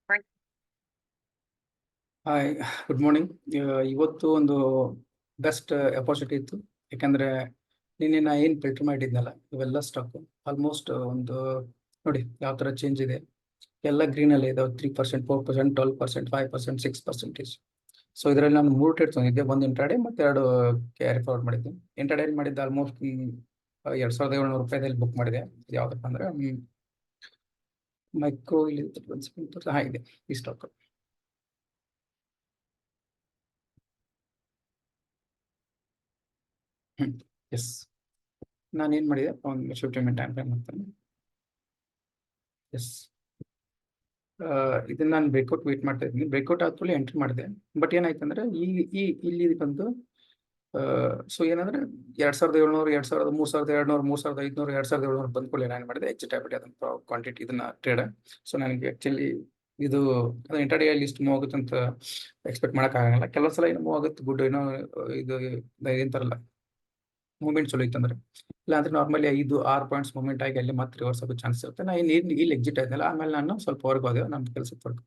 Hi, good morning. ಇವತ್ತು ಒಂದು best opportunity ಇತ್ತು. ಯಾಕಂದ್ರೆ ನಿನ್ನೆ ನಾ ಏನು ಫಿಲ್ಟರ್ ಮಾಡಿದ್ನಲ್ಲ ಇವೆಲ್ಲ ಸ್ಟಾಕ್ ಆಲ್ಮೋಸ್ಟ್ ಒಂದು ನೋಡಿ ಯಾವ ಥರ ಚೇಂಜ್ ಇದೆ. ಎಲ್ಲ ಗ್ರೀನಲ್ಲಿ ಇದಾವೆ. 3%, 4%, 12%, 5%, 6%. ಸೊ ಇದರಲ್ಲಿ ನಾನು 3 ಟ್ರೇಡ್ ತಂದಿದ್ದೆ. ಒಂದು ಇಂಟ್ರಾಡೇ ಮತ್ತು 2 ಕ್ಯಾರಿ ಫಾರ್ವರ್ಡ್ ಮಾಡಿದ್ದೆ. ಇಂಟ್ರಾಡೇ ಮಾಡಿದ್ದೆ ಆಲ್ಮೋಸ್ಟ್ 2,700 ರೂಪಾಯಿದಲ್ಲಿ ಬುಕ್ ಮಾಡಿದೆ. ಇದು ಯಾವುದಪ್ಪ ಅಂದರೆ ಮೈಕ್ರೋ ಇಲ್ಲಿ ಇದೆ ಈ ಸ್ಟಾಕ್. ಎಸ್, ನಾನು ಏನು ಮಾಡಿದೆ ಒಂದು 15 ಮಿನಿಟ್ ಟೈಮ್ ಫ್ರೇಮ್ ಮಾಡ್ತೇನೆ. ಎಸ್, ಇದನ್ನ ನಾನು ಬ್ರೇಕ್ಔಟ್ ವೇಟ್ ಮಾಡ್ತಾ ಇದ್ದೀನಿ. ಬ್ರೇಕ್ಔಟ್ ಆದ್ಮೇಲೆ ಎಂಟ್ರಿ ಮಾಡಿದೆ. ಬಟ್ ಏನಾಯ್ತು ಅಂದರೆ ಇಲ್ಲಿ ಬಂದು ಸೊ ಏನಂದ್ರೆ 2,700, 2,000, 3,200, 3,500, 2,700 ಬಂದ್ಕೊಳ್ಳಿ ನಾನು ಮಾಡಿದೆ. ಎಕ್ಸಿಟ್ ಆಗ್ಬಿಟ್ಟು ಅದನ್ನ ಕ್ವಾಂಟಿಟಿ ಇದನ್ನ ಟ್ರೇಡ್. ಸೊ ನನಗೆ ಆಕ್ಚುಲಿ ಇದು ಇಂಟರ್ಡೇ ಲಿಸ್ಟ್ ಮೂವ್ ಆಗುತ್ತೆ ಅಂತ ಎಕ್ಸ್ಪೆಕ್ಟ್ ಮಾಡೋಕ್ಕಾಗಲ್ಲ. ಕೆಲವು ಸಲ ಏನೋ ಮೂವ್ ಆಗುತ್ತೆ, ಗುಡ್ ಏನೋ ಇದು ಏನಂತಾರಲ್ಲ ಮೂವ್ಮೆಂಟ್ ಚಲೋ ಇತ್ತಂದ್ರೆ. ಇಲ್ಲಾಂದ್ರೆ ನಾರ್ಮಲಿ 5-6 ಪಾಯಿಂಟ್ಸ್ ಮೂವ್ಮೆಂಟ್ ಆಗಿ ಅಲ್ಲಿ ಮತ್ತೆ ರಿವರ್ಸ್ ಆಗೋ ಚಾನ್ಸ್ ಇರುತ್ತೆ. ನಾನು ಇಲ್ಲಿ ಎಕ್ಸಿಟ್ ಆಯ್ತಲ್ಲ, ಆಮೇಲೆ ನಾನು ಸ್ವಲ್ಪ ಹೊರಗೆ ಹೋದೆ ನನ್ನ ಕೆಲಸಕ್ಕೆ ಹೊರಗೆ.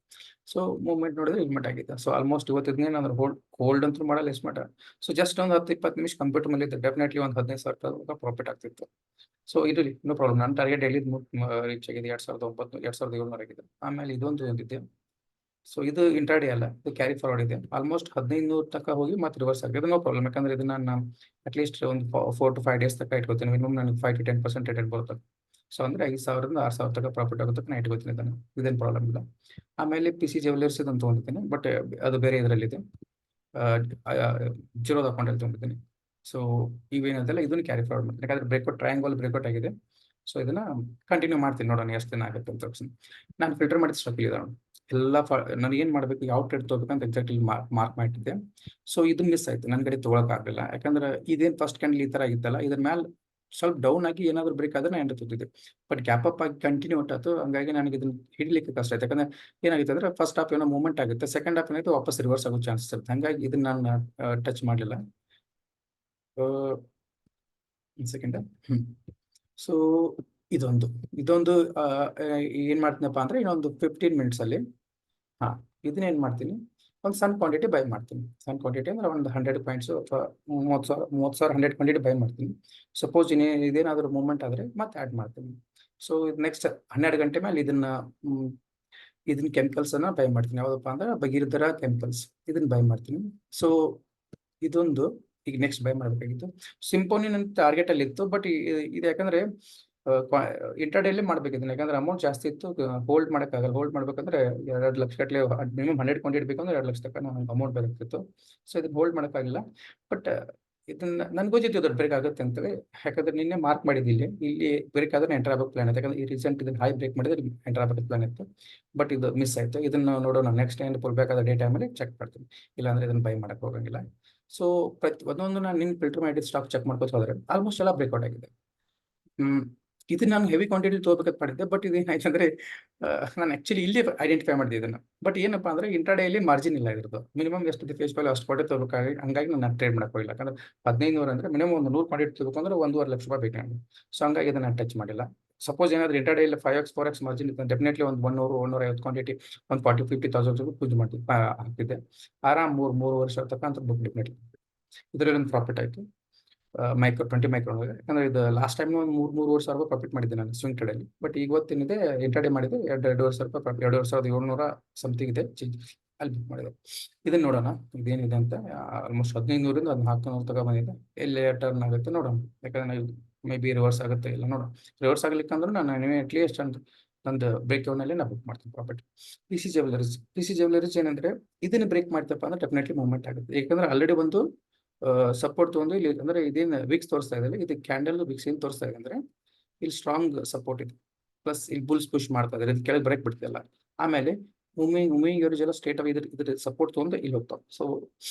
ಸೊ ಮೂವ್ಮೆಂಟ್ ನೋಡಿದ್ರೆ ಇಲ್ಮೆಂಟ್ ಆಗಿದೆ. ಸೊ ಆಲ್ಮೋಸ್ಟ್ ಇವತ್ತಿದ್ನೇ ನಾನು ಹೋಲ್ಡ್ ಅಂತೂ ಮಾಡಲ್ಲ ಸ್ಮಾರ್ಟ್. ಸೊ ಜಸ್ಟ್ ಒಂದು 10-20 ನಿಮಿಷ ಕಂಪ್ಯೂಟರ್ ಮೇಲೆ ಇದ್ದೆ, ಡೆಫಿನೆಟ್ಲಿ ಒಂದು 15,000 ಪ್ರಾಫಿಟ್ ಆಗ್ತಿತ್ತು. ಸೊ ಇರಲಿ, ನೋ ಪ್ರಾಬ್ಲಮ್. ನನ್ನ ಟಾರ್ಗೆಟ್ ಡೈಲಿ ರೀಚ್ ಆಗಿದೆ 2,900, 2,700 ಆಗಿದೆ. ಆಮೇಲೆ ಇದೊಂದು ಹೊಂದಿದ್ದೆ. ಸೊ ಇದು ಇಂಟ್ರಾಡೇ ಅಲ್ಲ, ಇದು ಕ್ಯಾರಿ ಫಾರ್ವರ್ಡ್ ಇದೆ. ಆಲ್ಮೋಸ್ಟ್ 1,500 ತನಕ ಹೋಗಿ ಮತ್ತೆ ರಿವರ್ಸ್ ಆಗಿದೆ. ನೋ ಪ್ರಾಬ್ಲಮ್, ಯಾಕಂದ್ರೆ ಇದನ್ನ ನಾನು ಅಟ್ಲೀಸ್ಟ್ ಒಂದು 4 to 5 days ತನಕ ಇಟ್ಕೋತೀನಿ. ಮಿನಿಮಮ್ ನನಗೆ 5 to 10% ರಿಟರ್ನ್ ಬರುತ್ತೆ. ಸೊ ಅಂದ್ರೆ 5,000ರಿಂದ 6,000 ತನಕ ಪ್ರಾಫಿಟ್ ಆಗುತ್ತೆ ನಾನು ಇಟ್ಕೋತೀನಿ ಇದನ್ನು. ಇದೇನು ಪ್ರಾಬ್ಲಮ್ ಇಲ್ಲ. ಆಮೇಲೆ PC ಜ್ಯುವೆಲ್ಲರ್ಸ್ ಇದನ್ನು ತೊಗೊಂಡಿದ್ದೀನಿ, ಬಟ್ ಅದು ಬೇರೆ ಇದರಲ್ಲಿದೆ. ಜೀರೋದ ಅಕೌಂಟಲ್ಲಿ ತೊಗೊಂಡಿದ್ದೀನಿ. ಸೊ ಇವೇನದಲ್ಲ ಇದನ್ನು ಕ್ಯಾರಿ ಫಾರ್ವರ್ಡ್ ಮಾಡ್ತೀನಿ, ಯಾಕಂದ್ರೆ ಟ್ರಯಾಂಗಲ್ ಬ್ರೇಕ್ಔಟ್ ಆಗಿದೆ. ಸೊ ಇದನ್ನ ಕಂಟಿನ್ಯೂ ಮಾಡ್ತೀನಿ, ನೋಡೋಣ ಎಷ್ಟು ದಿನ ಆಗುತ್ತೆ ಅಂತ. ನಾನು ಫಿಲ್ಟರ್ ಮಾಡಿದ ಸ್ಟಾಕ್ ಇದೆ ಎಲ್ಲ. ನಾನು ಏನು ಮಾಡಬೇಕು, ಯಾವ ಟ್ರೇಡ್ ತೊಗೋಬೇಕಂತ ಎಕ್ಸಾಕ್ಟ್ಲಿ ಮಾರ್ಕ್ ಮಾಡಿದ್ದೆ. ಸೊ ಇದು ಮಿಸ್ ಆಯ್ತು, ನನ್ನ ಕಡೆ ತೊಗೊಳಕ್ಕಾಗಲಿಲ್ಲ. ಯಾಕಂದ್ರೆ ಇದೇನು ಫಸ್ಟ್ ಕ್ಯಾಂಡಲ್ ಈ ಥರ ಆಗಿತ್ತಲ್ಲ, ಇದ್ರ ಮೇಲೆ ಸ್ವಲ್ಪ ಡೌನ್ ಆಗಿ ಏನಾದರೂ ಬ್ರೇಕ್ ಆದ್ರೆ ನಾನು ತೊಗೊತಿದ್ದೆ. ಬಟ್ ಗ್ಯಾಪ್ ಅಪ್ ಆಗಿ ಕಂಟಿನ್ಯೂ ಹೊಟ್ಟಾತು. ಹಂಗಾಗಿ ನನಗೆ ಇದನ್ನ ಹಿಡಿಲಿಕ್ಕೆ ಕಷ್ಟ ಆಯ್ತು. ಯಾಕಂದ್ರೆ ಏನಾಗಿತ್ತು ಅಂದ್ರೆ ಫಸ್ಟ್ ಹಾಫ್ ಏನೋ ಮೂವ್ಮೆಂಟ್ ಆಗುತ್ತೆ, ಸೆಕೆಂಡ್ ಹಾಫ್ ಏನಾಯ್ತು ವಾಪಸ್ ರಿವರ್ಸ್ ಆಗೋ ಚಾನ್ಸಸ್ ಇರುತ್ತೆ. ಹಂಗಾಗಿ ಇದನ್ನ ನಾನು ಟಚ್ ಮಾಡಲಿಲ್ಲ. ಸೆಕೆಂಡ್ ಸೊ ಇದೊಂದು ಏನು ಮಾಡ್ತೀನಪ್ಪ ಅಂದರೆ ಇನ್ನೊಂದು 15 ಮಿನಿಟ್ಸಲ್ಲಿ ಇದನ್ನ ಏನು ಮಾಡ್ತೀನಿ, ಒಂದು ಸಣ್ಣ ಕ್ವಾಂಟಿಟಿ ಬೈ ಮಾಡ್ತೀನಿ. ಸಣ್ಣ ಕ್ವಾಂಟಿಟಿ ಅಂದರೆ ಒಂದು 100 ಪಾಯಿಂಟ್ಸು ಅಥವಾ 30,000 100 ಕ್ವಾಂಟಿಟಿ ಬೈ ಮಾಡ್ತೀನಿ. ಸಪೋಸ್ ಇದೇನಾದರೂ ಮೂವ್ಮೆಂಟ್ ಆದರೆ ಮತ್ತೆ ಆ್ಯಡ್ ಮಾಡ್ತೀನಿ. ಸೊ ಇದು ನೆಕ್ಸ್ಟ್ 12 ಗಂಟೆ ಮೇಲೆ ಇದನ್ನ ಕೆಮಿಕಲ್ಸನ್ನು ಬೈ ಮಾಡ್ತೀನಿ. ಯಾವುದಪ್ಪ ಅಂದ್ರೆ ಭಗೀರಥರ ಕೆಮಿಕಲ್ಸ್, ಇದನ್ನ ಬೈ ಮಾಡ್ತೀನಿ. ಸೊ ಇದೊಂದು ಈಗ ನೆಕ್ಸ್ಟ್ ಬೈ ಮಾಡಬೇಕಾಗಿತ್ತು. ಸಿಂಪೋನಿ ನನ್ನ ಟಾರ್ಗೆಟಲ್ಲಿ ಇತ್ತು, ಬಟ್ ಇದು ಯಾಕಂದರೆ ಇಂಟರ್ಡೇಲಿ ಮಾಡಬೇಕಿದ್ದೀನಿ. ಯಾಕಂದ್ರೆ ಅಮೌಂಟ್ ಜಾಸ್ತಿ ಇತ್ತು, ಹೋಲ್ಡ್ ಮಾಡೋಕ್ಕಾಗಲ್ಲ. ಹೋಲ್ಡ್ ಮಾಡಬೇಕಂದ್ರೆ 2 ಲಕ್ಷ ಗಟ್ಟಲೆ ಮಿನಿಮಮ್ 100 ಕ್ವಾಂಟಿಟಿ ಬೇಕಂದ್ರೆ 2 ಲಕ್ಷ ತನಕ ನನಗೆ ಅಮೌಂಟ್ ಬೇಕಾಗ್ತಿತ್ತು. ಸೊ ಇದನ್ನ ಹೋಲ್ಡ್ ಮಾಡೋಕ್ಕಾಗಿಲ್ಲ. ಬಟ್ ಇದನ್ನ ನನಗೂ ಗೊತ್ತಿತ್ತು ದೊಡ್ಡ ಬ್ರೇಕ್ ಆಗುತ್ತೆ ಅಂತೇಳಿ. ಯಾಕಂದ್ರೆ ನಿನ್ನೆ ಮಾರ್ಕ್ ಮಾಡಿದ್ದು ಇಲ್ಲಿ ಬ್ರೇಕ್ ಆದ್ರೆ ಎಂಟರ್ ಆಗಬೇಕು ಪ್ಲಾನ್ ಇತ್ತು. ಯಾಕಂದ್ರೆ ಈ ರೀಸೆಂಟ್ ಇದನ್ನ ಹೈ ಬ್ರೇಕ್ ಮಾಡಿದ್ರೆ ಎಂಟರ್ ಆಗಬೇಕು ಪ್ಲಾನ್ ಇತ್ತು. ಬಟ್ ಇದು ಮಿಸ್ ಆಯಿತು. ಇದನ್ನು ನೋಡೋಣ, ನೆಕ್ಸ್ಟ್ ಏನು ಪುಲ್ ಬೇಕಾದ ಡೇ ಟೈಮಲ್ಲಿ ಚೆಕ್ ಮಾಡ್ತೀನಿ. ಇಲ್ಲಾಂದ್ರೆ ಇದನ್ನು ಬೈ ಮಾಡೋಕ್ಕೆ ಹೋಗಂಗಿಲ್ಲ. ಸೊ ಒಂದೊಂದು ನಾನು ನಿನ್ನ ಫಿಲ್ಟರ್ ಮಾಡಿದ ಸ್ಟಾಕ್ ಚೆಕ್ ಮಾಡ್ಕೋತ ಹೋದರೆ ಆಲ್ಮೋಸ್ಟ್ ಎಲ್ಲ ಬ್ರೇಕ್ಔಟ್ ಆಗಿದೆ. ಇದು ನಾನು ಹೆವಿ ಕ್ವಾಂಟಿಟಿ ತೊಗೋಬೇಕಂತ ಮಾಡಿದ್ದೆ. ಬಟ್ ಇದೇನಾಯ್ತು ಅಂದರೆ ನಾನು ಆ್ಯಕ್ಚುಲಿ ಇಲ್ಲಿ ಐಡೆಂಟಿಫೈ ಮಾಡಿದೆ ಇದನ್ನು. ಬಟ್ ಏನಪ್ಪ ಅಂದರೆ ಇಂಟ್ರಾಡೇಲಿ ಮಾರ್ಜಿನ್ ಇಲ್ಲ ಇದ್ರದ್ದು. ಮಿನಿಮಮ್ ಎಷ್ಟು ಫೇಸ್ ವ್ಯಾಲ್ಯೂ ಅಷ್ಟು ಕ್ವಾಂಟಿಟಿ ತೊಗೋಬೇಕಾಗಿ, ಹಂಗಾಗಿ ನಾನು ಟ್ರೇಡ್ ಮಾಡೋಕೆ ಹೋಗಿಲ್ಲ. ಯಾಕಂದ್ರೆ 1,500 ಅಂದರೆ ಮಿನಿಮಮ್ ಒಂದು 100 ಕ್ವಾಂಟಿಟಿ ತೊಗೋಬೇಕಂದ್ರೆ 1.5 ಲಕ್ಷ ರೂಪಾಯಿ ಬೇಕು ನನಗೆ. ಸೊ ಹಂಗಾಗಿ ಇದನ್ನು ಟಚ್ ಮಾಡಿಲ್ಲ. ಸಪೋಸ್ ಏನಾದರೂ ಇಂಟ್ರಾಡೇಲಿ 5x 4x ಮಾರ್ಜಿನ್ ಇತ್ತು, ಡೆಫಿನೆಟ್ಲಿ ಒಂದು 100-150 ಕ್ವಾಂಟಿಟಿ ಒಂದು 40,000-50,000 ಪೂಜೆ ಮಾಡ್ತಿದ್ದೆ, ಹಾಕ್ತಿದ್ದೆ ಆರಾಮ್ 3 ವರ್ಷ ತನಕ ಅಂತ ಬುಕ್ ಡೆಫಿನೆಟ್ಲಿ. ಇದರಲ್ಲಿ ಒಂದು ಪ್ರಾಫಿಟ್ ಆಯಿತು 20 ಮೈಕ್ರೋ. ಯಾಕಂದ್ರೆ ಇದು ಲಾಸ್ಟ್ ಟೈಮ್ ಒಂದು 3,000 ರೂಪಾಯಿ ಪ್ರಾಫಿಟ್ ಮಾಡಿದ್ದೆ ನಾನು ಸ್ವಿಂಗ್ ಟ್ರೇಡಲ್ಲಿ. ಬಟ್ ಇವತ್ತೇನಿದೆ ಇಂಟ್ರಾಡೇ ಮಾಡಿದೆ 2,500 ರೂಪಾಯಿ, 2,700 ಸಮಥಿಂಗ್ ಇದೆ ಚೇಂಜ್, ಅಲ್ಲಿ ಬುಕ್ ಮಾಡಿದೆ. ಇದನ್ನು ನೋಡೋಣ ಇದೇನಿದೆ ಅಂತ. ಆಲ್ಮೋಸ್ಟ್ 1,500ರಿಂದ 1,400 ತಗೋ ಬಂದಿದೆ. ಎಲ್ಲಿ ಟರ್ನ್ ಆಗುತ್ತೆ ನೋಡೋಣ. ಯಾಕಂದ್ರೆ ಮೇ ಬಿ ರಿವರ್ಸ್ ಆಗುತ್ತೆ ಇಲ್ಲ ನೋಡೋಣ. ರಿವರ್ಸ್ ಆಗಲಿಕ್ಕೆ ಅಂದ್ರೆ ನಾನು ಅಟ್ಲೀಸ್ಟ್ ನಂದು ಬ್ರೇಕ್ ನಲ್ಲಿ ನಾನು ಬುಕ್ ಮಾಡ್ತೀನಿ ಪ್ರಾಫಿಟ್. PC ಜ್ಯುವೆಲ್ಲರೀಸ್ ಏನಂದ್ರೆ ಇದನ್ನು ಬ್ರೇಕ್ ಮಾಡ್ತಪ್ಪ ಅಂದ್ರೆ ಡೆಫಿನೆಟ್ಲಿ ಮೂವ್ಮೆಂಟ್ ಆಗುತ್ತೆ. ಯಾಕಂದ್ರೆ ಆಲ್ರೆಡಿ ಒಂದು ಸಪೋರ್ಟ್ ತೊಗೊಂಡು ಇಲ್ಲಿ ಅಂದ್ರೆ ಇದೇನು ವೀಕ್ಸ್ ತೋರಿಸ್ತಾ ಇದೆ, ಇದು ಕ್ಯಾಂಡಲ್ ವೀಕ್ಸ್ ಏನು ತೋರಿಸ್ತಾ ಇದೆ ಅಂದ್ರೆ ಇಲ್ಲಿ ಸ್ಟ್ರಾಂಗ್ ಸಪೋರ್ಟ್ ಇದೆ. ಪ್ಲಸ್ ಇಲ್ಲಿ ಬುಲ್ಸ್ ಪುಷ್ ಮಾಡ್ತಾ ಇದ್ದಾರೆ, ಇದು ಕೆಳಗೆ ಬ್ರೇಕ್ ಬಿಡ್ತಿಲ್ಲ. ಆಮೇಲೆ ಮೂವಿಂಗ್ ಎವರೇಜ್ ಎಲ್ಲ ಸ್ಟೇಟ್ ಆಗಿ ಇದ್ರ ಸಪೋರ್ಟ್ ತೊಗೊಂಡು ಇಲ್ಲಿ ಹೋಗ್ತಾವೆ. ಸೊ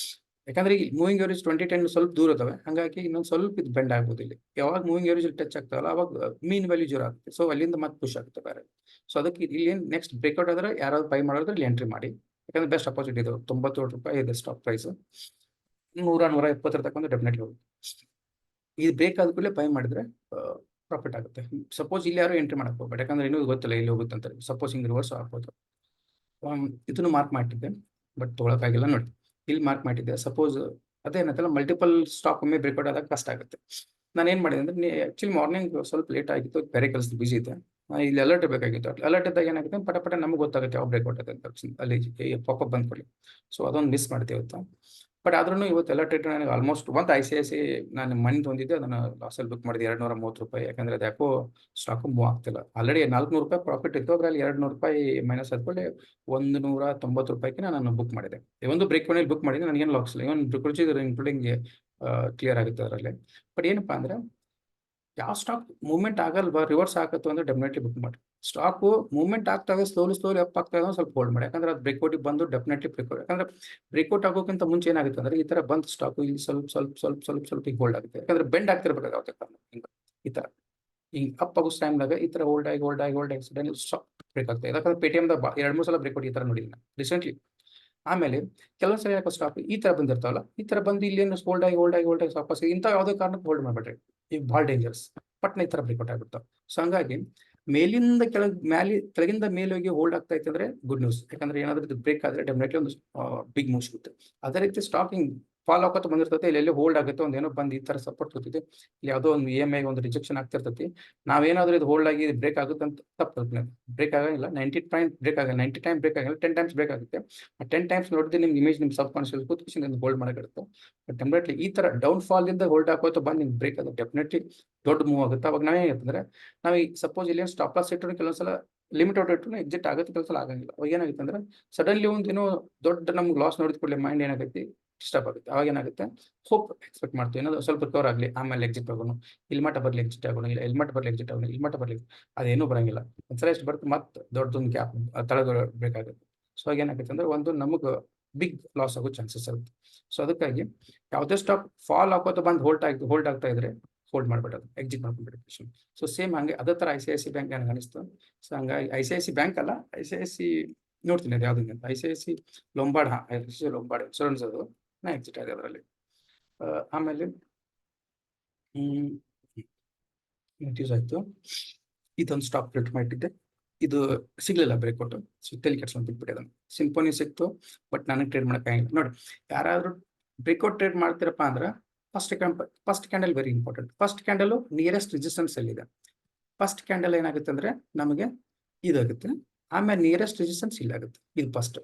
ಯಾಕಂದ್ರೆ ಈ ಮೂವಿಂಗ್ ಎವರೇಜ್ 2010 ಸ್ವಲ್ಪ ದೂರ ಇದಾವೆ, ಹಂಗಾಗಿ ಇನ್ನೊಂದು ಸ್ವಲ್ಪ ಇದು ಬೆಂಡ್ ಆಗ್ಬೋದು. ಇಲ್ಲಿ ಯಾವಾಗ ಮೂವಿಂಗ್ ಎವರೇಜ್ ಟಚ್ ಆಗ್ತಾವಲ್ಲ ಅವಾಗ ಮೀನ್ ವ್ಯಾಲ್ಯೂ ಜೋರ ಆಗುತ್ತೆ. ಸೊ ಅಲ್ಲಿಂದ ಮತ್ತೆ ಪುಷ್ ಆಗುತ್ತೆ ಬೇರೆ. ಸೊ ಅದಕ್ಕೆ ಇಲ್ಲಿ ಏನು ನೆಕ್ಸ್ಟ್ ಬ್ರೇಕ್ಔಟ್ ಆದ್ರೆ ಯಾರಾದ್ರು ಬೈ ಮಾಡೋದ್ರೆ ಇಲ್ಲಿ ಎಂಟ್ರಿ ಮಾಡಿ. ಯಾಕಂದ್ರೆ ಬೆಸ್ಟ್ ಅಪೋಸಿಟ್ ಇದೆ, 97 ರೂಪಾಯಿ ಇದೆ ಸ್ಟಾಕ್ ಪ್ರೈಸ್. 100-120 ತಗೊಂಡು ಡೆಫಿನೆಟ್ಲಿ ಹೋಗುತ್ತೆ. ಇದು ಬೇಕಾದ ಕೂಡಲೇ ಬೈ ಮಾಡಿದ್ರೆ ಪ್ರಾಫಿಟ್ ಆಗುತ್ತೆ. ಸಪೋಸ್ ಇಲ್ಲಿ ಯಾರು ಎಂಟ್ರಿ ಮಾಡಕ್ಕೆ ಹೋಗ್ಬೇಡಿ, ಯಾಕಂದ್ರೆ ಇನ್ನೂ ಗೊತ್ತಿಲ್ಲ ಇಲ್ಲಿ ಹೋಗುತ್ತೆ ಅಂತ. ಸಪೋಸ್ ಹಿಂಗೆ ರಿವರ್ಸ್ ಆಗ್ಬೋದು. ಇದನ್ನು ಮಾರ್ಕ್ ಮಾಡಿದ್ದೆ, ಬಟ್ ತೊಗೊಳಕ್ಕಾಗಿಲ್ಲ ನೋಡಿ. ಇಲ್ಲಿ ಮಾರ್ಕ್ ಮಾಡಿದ್ದೆ. ಸಪೋಸ್ ಅದೇನಂತಲ್ಲ, ಮಲ್ಟಿಪಲ್ ಸ್ಟಾಕ್ ಒಮ್ಮೆ ಬ್ರೇಕ್ಔಟ್ ಆದಾಗ ಕಷ್ಟ ಆಗುತ್ತೆ. ನಾನು ಏನು ಮಾಡಿದೆ ಅಂದ್ರೆ, ಆಕ್ಚುಲಿ ಮಾರ್ನಿಂಗ್ ಸ್ವಲ್ಪ ಲೇಟ್ ಆಗಿತ್ತು, ಬೇರೆ ಕೆಲಸದ ಬಿಸಿ ಇದ್ದೆ. ಇಲ್ಲಿ ಅಲರ್ಟ್ ಬೇಕಾಗಿತ್ತು. ಅಲರ್ಟ್ ಇದ್ದಾಗ ಏನಾಗುತ್ತೆ, ಪಟ ನಮಗೆ ಗೊತ್ತಾಗುತ್ತೆ ಯಾವ ಬ್ರೇಕ್ಔಟ್ ಆಗುತ್ತೆ ಅಂತ ಅಲ್ಲಿ ಪಾಪಪ್ ಬಂದ್ ಕೊಡಲಿ. ಸೊ ಅದೊಂದು ಮಿಸ್ ಮಾಡ್ತೀವಿ ಇವತ್ತು. ಬಟ್ ಆದ್ರೂ ಇವತ್ತು ಎಲ್ಲ ಟ್ರೇಡ್ ನನಗೆ ಆಲ್ಮೋಸ್ಟ್ ಒಂದು ICICI ನಾನು ಮನಿ ಹೊಂದಿದ್ದೆ, ಅದನ್ನು ಲಾಸಲ್ಲಿ ಬುಕ್ ಮಾಡಿದೆ ₹230. ಯಾಕಂದ್ರೆ ಅದು ಯಾಕೋ ಸ್ಟಾಕ್ ಮೂವ್ ಆಗ್ತಿಲ್ಲ. ಆಲ್ರೆಡಿ ₹400 ಪ್ರಾಫಿಟ್ ಇತ್ತು, ಅದರಲ್ಲಿ ₹200 ಮೈನಸ್ ಆದ್ಕೊಳ್ಳಿ ₹190 ನಾನು ಬುಕ್ ಮಾಡಿದೆ. ಒಂದು ಬ್ರೇಕ್ ಪಾಯಿಂಟ್ ಬುಕ್ ಮಾಡಿದೆ, ನನಗೇನು ಲಾಸ್ ಇಲ್ಲ. ಇವನ್ ಪ್ರೊಸೀಜರ್ ಇನ್ಕ್ಲೂಡಿಂಗ್ ಕ್ಲಿಯರ್ ಆಗುತ್ತೆ ಅದರಲ್ಲಿ. ಬಟ್ ಏನಪ್ಪಾ ಅಂದ್ರೆ, ಯಾವ ಸ್ಟಾಕ್ ಮೂವ್ಮೆಂಟ್ ಆಗಲ್ವಾ, ರಿವರ್ಸ್ ಆಗತ್ತು ಅಂದ್ರೆ ಡೆಫಿನೆಟ್ಲಿ ಬುಕ್ ಮಾಡಿ. ಸ್ಟಾಕ್ ಮೂವ್ಮೆಂಟ್ ಆಗ್ತಾಗ ಸ್ಲೋಲಿ ಅಪ್ ಆಗ್ತಾಗ ಸ್ವಲ್ಪ ಹೋಲ್ಡ್ ಮಾಡಿ. ಯಾಕಂದ್ರೆ ಅದು ಬ್ರೇಕ್ಔಟ್ ಬಂದು ಡೆಫಿನೆಟ್ಲಿ ಬ್ರೇಕ್ಔಟ್. ಯಾಕಂದ್ರೆ ಬ್ರೇಕ್ಔಟ್ ಆಗೋಕ್ಕಿಂತ ಮುಂಚೆ ಏನಾಗುತ್ತೆ ಅಂದ್ರೆ, ಈ ತರ ಬಂದ್ ಸ್ಟಾಕ್ ಇಲ್ಲಿ ಸ್ವಲ್ಪ ಹೋಲ್ಡ್ ಆಗುತ್ತೆ. ಯಾಕಂದ್ರೆ ಬೆಂಡ್ ಆಗ್ತಿರ್ಬೇಕಾಗುತ್ತೆ ಹಿಂಗ ಈ ತರ ಹಿಂಗ್ ಅಪ್ ಆಗೋ ಟೈಮ್ದಾಗ ಈ ತರ ಹೋಲ್ಡ್ ಆಗಿ ಸಡನ್ಲಿ ಸ್ಟಾಕ್ ಬ್ರೇಕ್ ಆಗ್ತದೆ. ಯಾಕಂದ್ರೆ ಪೇಟಿಎಂ 2-3 ಸಲ ಬ್ರೇಕ್ಔಟ್ ಈ ತರ ನೋಡಿದ್ದೀನಿ ರೀಸೆಂಟ್ಲಿ. ಆಮೇಲೆ ಕೆಲವೊಂದು ಸಲ ಯಾಕೋ ಸ್ಟಾಕ್ ಈ ತರ ಬಂದಿರ್ತಾವಲ್ಲ, ಈ ತರ ಬಂದು ಇಲ್ಲಿ ಏನು ಹೋಲ್ಡ್ ಆಗಿ ವಾಪಸ್ ಇಂಥ ಯಾವುದೇ ಕಾರಣಕ್ಕೆ ಹೋಲ್ಡ್ ಮಾಡಬೇಡ್ರಿ. ಈಗ ಭಾಳ ಡೇಂಜರ್ಸ್. ಪಟ್ನ ಈ ತರ ಬ್ರೇಕ್ಔಟ್ ಆಗ್ಬಿಡ್ತಾವೆ. ಸೊ ಹಂಗಾಗಿ ಮೇಲಿಂದ ಕೆಳಗಿಂದ ಮೇಲೆ ಹೋಗಿ ಹೋಲ್ಡ್ ಆಗ್ತಾ ಇತ್ತು ಅಂದ್ರೆ ಗುಡ್ ನ್ಯೂಸ್. ಯಾಕಂದ್ರೆ ಏನಾದ್ರೂ ಇದು ಬ್ರೇಕ್ ಆದ್ರೆ ಡೆಫಿನೆಟ್ಲಿ ಒಂದು ಬಿಗ್ ಮೂವ್ ಸಿಗುತ್ತೆ. ಅದೇ ರೀತಿ ಸ್ಟಾಕಿಂಗ್ ಫಾಲ್ ಆಗೋತ ಬಂದಿರ್ತೈತೆ, ಇಲ್ಲಿ ಹೋಲ್ಡ್ ಆಗುತ್ತೆ, ಒಂದೇನೋ ಬಂದು ಈ ತರ ಸಪೋರ್ಟ್ ಕೊಡ್ತೈತಿ, ಇಲ್ಲಿ ಯಾವುದೋ ಒಂದು EMI ಒಂದು ರಿಜೆಕ್ಷನ್ ಆಗ್ತಿರ್ತೈತಿ. ನಾವೇನಾದ್ರೂ ಇದು ಹೋಲ್ಡ್ ಆಗಿ ಬ್ರೇಕ್ ಆಗುತ್ತೆ ಅಂತ ತಪ್ಪು. ಬ್ರೇಕ್ ಆಗಂಗಿಲ್ಲ. 90 ಟೈಮ್ ಬ್ರೇಕ್ ಆಗಲ್ಲ, 90 ಟೈಮ್ ಬ್ರೇಕ್ ಆಗಲ್ಲ, 10 ಟೈಮ್ಸ್ ಬ್ರೇಕ್ ಆಗುತ್ತೆ. ಆ 10 ಟೈಮ್ಸ್ ನೋಡಿದ್ರೆ ನಿಮ್ಗೆ ಇಮೇಜ್ ನಿಮ್ಮ ಸಬ್ ಕಾನ್ಶಿಯಸ್ ಕೂತ್ಕೊಂಡು ಹೋಲ್ಡ್ ಮಾಡಕ್ಕಿರುತ್ತೆ. ಬಟ್ ಡೆಫಿನೆಟ್ಲಿ ಈ ತರ ಡೌನ್ ಫಾಲ್ ಇಂದ ಹೋಲ್ಡ್ ಹಾಕೋತ ಬಂದು ನಿಮ್ಗೆ ಬ್ರೇಕ್ ಆಗುತ್ತೆ, ಡೆಫಿನೆಟ್ಲಿ ದೊಡ್ಡ ಮೂವ್ ಆಗುತ್ತೆ. ಅವಾಗ ನಾವೇನಾಗುತ್ತೆ, ನಾವು ಈ ಸಪೋಸ್ ಇಲ್ಲಿ ಸ್ಟಾಪ್ ಲಾಸ್ ಇಟ್ಟರು ಕೆಲವೊಂದ್ಸಲ ಲಿಮಿಟ್ ಔಟ್ ಇಟ್ಟರು ಎಕ್ಸಿಟ್ ಆಗುತ್ತೆ, ಕೆಲಸ ಆಗಂಗಿಲ್ಲ. ಅವಾಗ ಏನಾಗುತ್ತೆ ಅಂದ್ರೆ, ಸಡನ್ಲಿ ಒಂದು ಏನೋ ದೊಡ್ಡ ನಮ್ಗೆ ಲಾಸ್ ನೋಡಿದ ಕೂಡಲೇ ಮೈಂಡ್ ಏನಾಗುತ್ತೆ, ಡಿಸ್ಟರ್ಬ್ ಆಗುತ್ತೆ. ಅವಾಗ ಏನಾಗುತ್ತೆ, ಹೋಪ್ ಎಕ್ಸ್ಪೆಕ್ಟ್ ಮಾಡ್ತೀವಿ ಏನಾದ್ರು ಸ್ವಲ್ಪ ರಿಕವರ್ ಆಗಲಿ, ಆಮೇಲೆ ಎಕ್ಸಿಟ್ ಆಗೋಣ, ಇಲ್ಲಿ ಮಟ್ಟ ಬರ್ಲಿ ಎಕ್ಸಿಟ್ ಆಗೋಣ, ಇಲ್ಲ ಇಲ್ಲಿ ಮಟ್ಟ ಬರ್ಲಿ ಎಕ್ಸಿಟ್ ಆಗೋಣ, ಇಲ್ಲಿ ಮಟ್ಟ ಬರ್ಲಿ, ಅದೇನೂ ಬರಂಗಿಲ್ಲ. ಒಂದ್ಸಲ ಎಷ್ಟು ಬರುತ್ತೆ ಮತ್ತೆ ದೊಡ್ಡದೊಂದು ಗ್ಯಾಪ್ ತಳಗ ಬೇಕಾಗುತ್ತೆ. ಸೊ ಅವಾಗ ಏನಾಗುತ್ತೆ ಅಂದ್ರೆ, ಒಂದು ನಮಗೆ ಬಿಗ್ ಲಾಸ್ ಆಗೋ ಚಾನ್ಸಸ್ ಆಗುತ್ತೆ. ಸೊ ಅದಕ್ಕಾಗಿ ಯಾವುದೇ ಸ್ಟಾಕ್ ಫಾಲ್ ಹಾಕೋತ ಬಂದು ಹೋಲ್ಡ್ ಆಗ್ತಾ ಇದ್ರೆ ಹೋಲ್ಡ್ ಮಾಡ್ಬಿಡೋದು, ಎಕ್ಸಿಟ್ ಮಾಡ್ಕೊಂಡ್ಬಿಟ್ಟು. ಸೊ ಸೇಮ್ ಹಂಗೆ ಅದೇ ತರ ICICI ಬ್ಯಾಂಕ್ ನನಗೆ ಅನಿಸ್ತು. ಸೊ ಹಂಗಾಗಿ ICICI ಬ್ಯಾಂಕ್ ಅಲ್ಲ, ICICI ನೋಡ್ತೀನಿ ಅದು ಯಾವ್ದು ಅಂತ, ICICI ಲೊಂಬಾರ್ಡ್ ಲೊಂಬಾರ್ಡ್ ಇನ್ಶೂರೆನ್ಸ್ ಅದು ನಾ ಎಕ್ಸಿಟ್ ಆಗಿದೆ ಅದರಲ್ಲಿ. ಆಮೇಲೆ ಯೂಸ್ ಆಯ್ತು. ಇದೊಂದು ಸ್ಟಾಕ್ ಪ್ರಿಂಟ್ ಮಾಡಿದ್ದೆ, ಇದು ಸಿಗ್ಲಿಲ್ಲ ಬ್ರೇಕ್ಔಟ್. ಸೊ ತಲೆ ಕೆಡ್ಸ್ಕೊಂಡು ಬಿಟ್ಬಿಟ್ಟೆ. ಸಿಂಪೋನಿ ಸಿಕ್ತು, ಬಟ್ ನನಗೆ ಟ್ರೇಡ್ ಮಾಡೋಕ್ಕಾಗಿಲ್ಲ. ನೋಡಿ, ಯಾರಾದ್ರೂ ಬ್ರೇಕ್ಔಟ್ ಟ್ರೇಡ್ ಮಾಡ್ತೀರಪ್ಪ ಅಂದ್ರೆ first candle very important. First candle nearest resistance ಎಲ್ಲಿದೆ, ಫಸ್ಟ್ ಕ್ಯಾಂಡಲ್ ಏನಾಗುತ್ತೆ ಅಂದ್ರೆ ನಮಗೆ ಇದಾಗುತ್ತೆ. ಆಮೇಲೆ ನಿಯರೆಸ್ಟ್ ರೆಸಿಸ್ಟೆನ್ಸ್ ಇಲ್ಲಾಗುತ್ತೆ. ಇದು ಫಸ್ಟ್.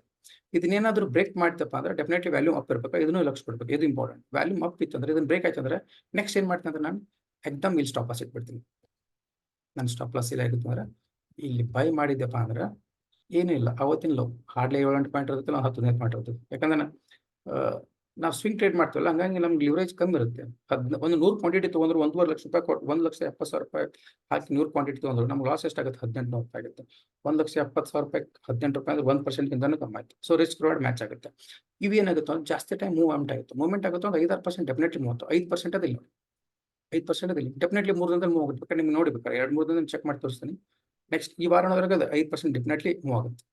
ಇದನ್ನೇನಾದ್ರೂ ಬ್ರೇಕ್ ಮಾಡ್ತಪ್ಪ ಅಂದ್ರೆ ಡೆಫಿನೆಟ್ಲಿ ವ್ಯಾಲ್ಯೂಮ್ ಅಪ್ ಇರ್ಬೇಕು, ಇದನ್ನು ಲಕ್ಷ ಕೊಡ್ಬೇಕು. ಇದು ಇಂಪಾರ್ಟೆಂಟ್. ವ್ಯಾಲ್ಯೂಮ್ ಅಪ್ ಇತ್ತು ಅಂದ್ರೆ, ಇದನ್ನ ಬ್ರೇಕ್ ಆಯ್ತು ಅಂದ್ರೆ ನೆಕ್ಸ್ಟ್ ಏನ್ ಮಾಡ್ತೀನಿ ಅಂದ್ರೆ, ನಾನು ಎಕ್ದಮ್ ಇಲ್ಲಿ ಸ್ಟಾಪ್ ಲಾಸ್ ಇಟ್ಬಿಡ್ತೀನಿ. ನನ್ನ ಸ್ಟಾಪ್ ಲಾಸ್ ಇಲ್ಲ ಆಗುತ್ತೆ ಅಂದ್ರೆ, ಇಲ್ಲಿ ಬೈ ಮಾಡಿದ್ದೆಪ್ಪ ಅಂದ್ರೆ ಏನೂ ಇಲ್ಲ, ಅವತ್ತಿನ ಲೋ ಹಾರ್ಡ್ಲಿ 7 ಪಾಯಿಂಟ್ ಇರುತ್ತೆ, 10 ಪಾಯಿಂಟ್ ಇರ್ತದೆ. ಯಾಕಂದ್ರೆ ನಾವು ಸ್ವಿಂಗ್ ಟ್ರೇಡ್ ಮಾಡ್ತೀವಲ್ಲ, ಹಂಗಾಗಿ ನಮ್ಗೆ ಲಿವರೇಜ್ ಕಮ್ಮಿ ಇರುತ್ತೆ. ಒಂದು 100 ಕ್ವಾಂಟಿಟಿ ತೊಗೊಂಡ್ರು ₹1.5 ಲಕ್ಷ, ₹1,70,000 ಹಾಕಿ 100 ಕ್ವಾಂಟಿಟಿ ತೊಗೊಂಡ್ರು ನಮ್ಗೆ ಲಾಸ್ ಎಷ್ಟಾಗುತ್ತೆ, ₹18,000 ಆಗುತ್ತೆ. ₹1,70,000 ₹18 ಅಂದ್ರೆ 1%ಗಿಂತನೂ ಕಮ್ಮಿ ಆಯ್ತು. ಸೊ ರಿಸ್ಕ್ ರಿವಾರ್ಡ್ ಮ್ಯಾಚ್ ಆಗುತ್ತೆ. ಇವೇನಾಗುತ್ತೆ ಅಂದ್ರೆ, ಜಾಸ್ತಿ ಟೈಮ್ ಮೂವ್ಮೆಂಟ್ ಆಗುತ್ತೆ ಒಂದು 5-6% ಡೆಫಿನೆಟ್ಲಿ ಮೂವ್ ಆಗುತ್ತೆ. 5% ಅದಿಲ್ಲ, 5% ಅದಿಲ್ಲ, ಡೆಫಿನೆಟ್ಲಿ 3 ದಿನದಲ್ಲಿ ಮೂವ್ ಆಗುತ್ತೆ. ಬೇಕಾದ್ರೆ ನಿಮ್ಗೆ ನೋಡಿಬೇಕಾರೆ 2-3 ದಿನ ಚೆಕ್ ಮಾಡಿ ತೋರಿಸ್ತೀನಿ. ನೆಕ್ಸ್ಟ್ ಈ ವಾರ ನೋಡಿದ್ರೆ ಅದು 5% ಡೆಫಿನೆಟ್ಲಿ ಮೂವ್ ಆಗುತ್ತೆ.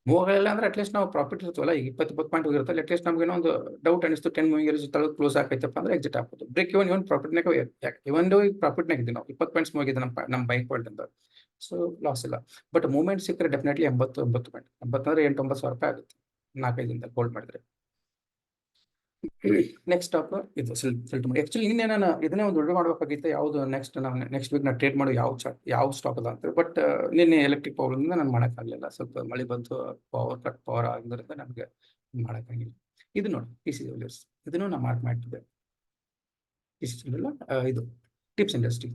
ಮೂವ್ ಆಗಲಿಲ್ಲ ಅಂದ್ರೆ ಅಟ್ಲೀಸ್ಟ್ ನಾವು ಪ್ರಾಫಿಟ್ ಇರ್ತೀವಲ್ಲ, ಈಗ 20 ಪಾಯಿಂಟ್ ಹೋಗಿರುತ್ತೆ, ಅಟ್ಲೀಸ್ಟ್ ನಮ್ಗೆ ಏನೋ ಒಂದು ಡೌಟ್ ಅನಿಸ್ತು, 10 ಮೂವಿಂಗ್ ತಳಗೆ ಕ್ಲೋಸ್ ಆಗೈತಪ್ಪ ಅಂದ್ರೆ ಎಕ್ಸಿಟ್ ಆಗ್ಬೋದು. ಬ್ರೇಕ್ ಇವನ್ ಪ್ರಾಫಿಟ್ನಾಗ ಪ್ರಾಫಿಟ್ನಾಗ ಇದ್ದೀವಿ ನಾವು, 20 ಪಾಯಿಂಟ್ಸ್ ಹೋಗಿದೆ ನಮ್ಮ ಬೈ ಪಾಯಿಂಟ್ ಅಂತ. ಸೊ ಲಾಸ್ ಇಲ್ಲ. ಬಟ್ ಮೂವ್ಮೆಂಟ್ ಸಿಕ್ಕರೆ ಡೆಫಿನೆಟ್ಲಿ 80 ಪಾಯಿಂಟ್, 80 ಅಂದ್ರೆ ₹8,000-9,000 ಆಗುತ್ತೆ 4-5 ದಿನದಲ್ಲಿ ಹೋಲ್ಡ್ ಮಾಡಿದ್ರೆ. ನೆಕ್ಸ್ಟ್ ಸ್ಟಾಕ್ ಇದು ಫಿಲ್ಟರ್ ಮಾಡಿ. ಆಕ್ಚುಲಿ ನಿನ್ನೆ ನಾನು ಇದನ್ನೇ ಒಂದು ವಿಡಿಯೋ ಮಾಡಬೇಕಾಗಿತ್ತು, ಯಾವ್ದು ನೆಕ್ಸ್ಟ್ ವೀಕ್ ನಾನು ಟ್ರೇಡ್ ಮಾಡೋ ಯಾವ ಸ್ಟಾಕ್ ಅದ ಅಂತ. ಬಟ್ ನಿನ್ನೆ ಎಲೆಕ್ಟ್ರಿಕ್ ಪ್ರಾಬ್ಲಮ್ ನಾನು ಮಾಡೋಕ್ಕಾಗಲಿಲ್ಲ. ಸ್ವಲ್ಪ ಮಳೆ ಬಂತು, ಪವರ್ ಆಗಿದ್ದರಿಂದ ನಮಗೆ ಮಾಡೋಕ್ಕಾಗಿಲ್ಲ. ಇದು ನೋಡಿ PC ಜ್ಯುವೆಲ್ಲರ್ಸ್, ಇದನ್ನು ನಾನು ಮಾಡಿದ್ದೆ. PC ಇದು ಟಿಪ್ಸ್ ಇಂಡಸ್ಟ್ರಿ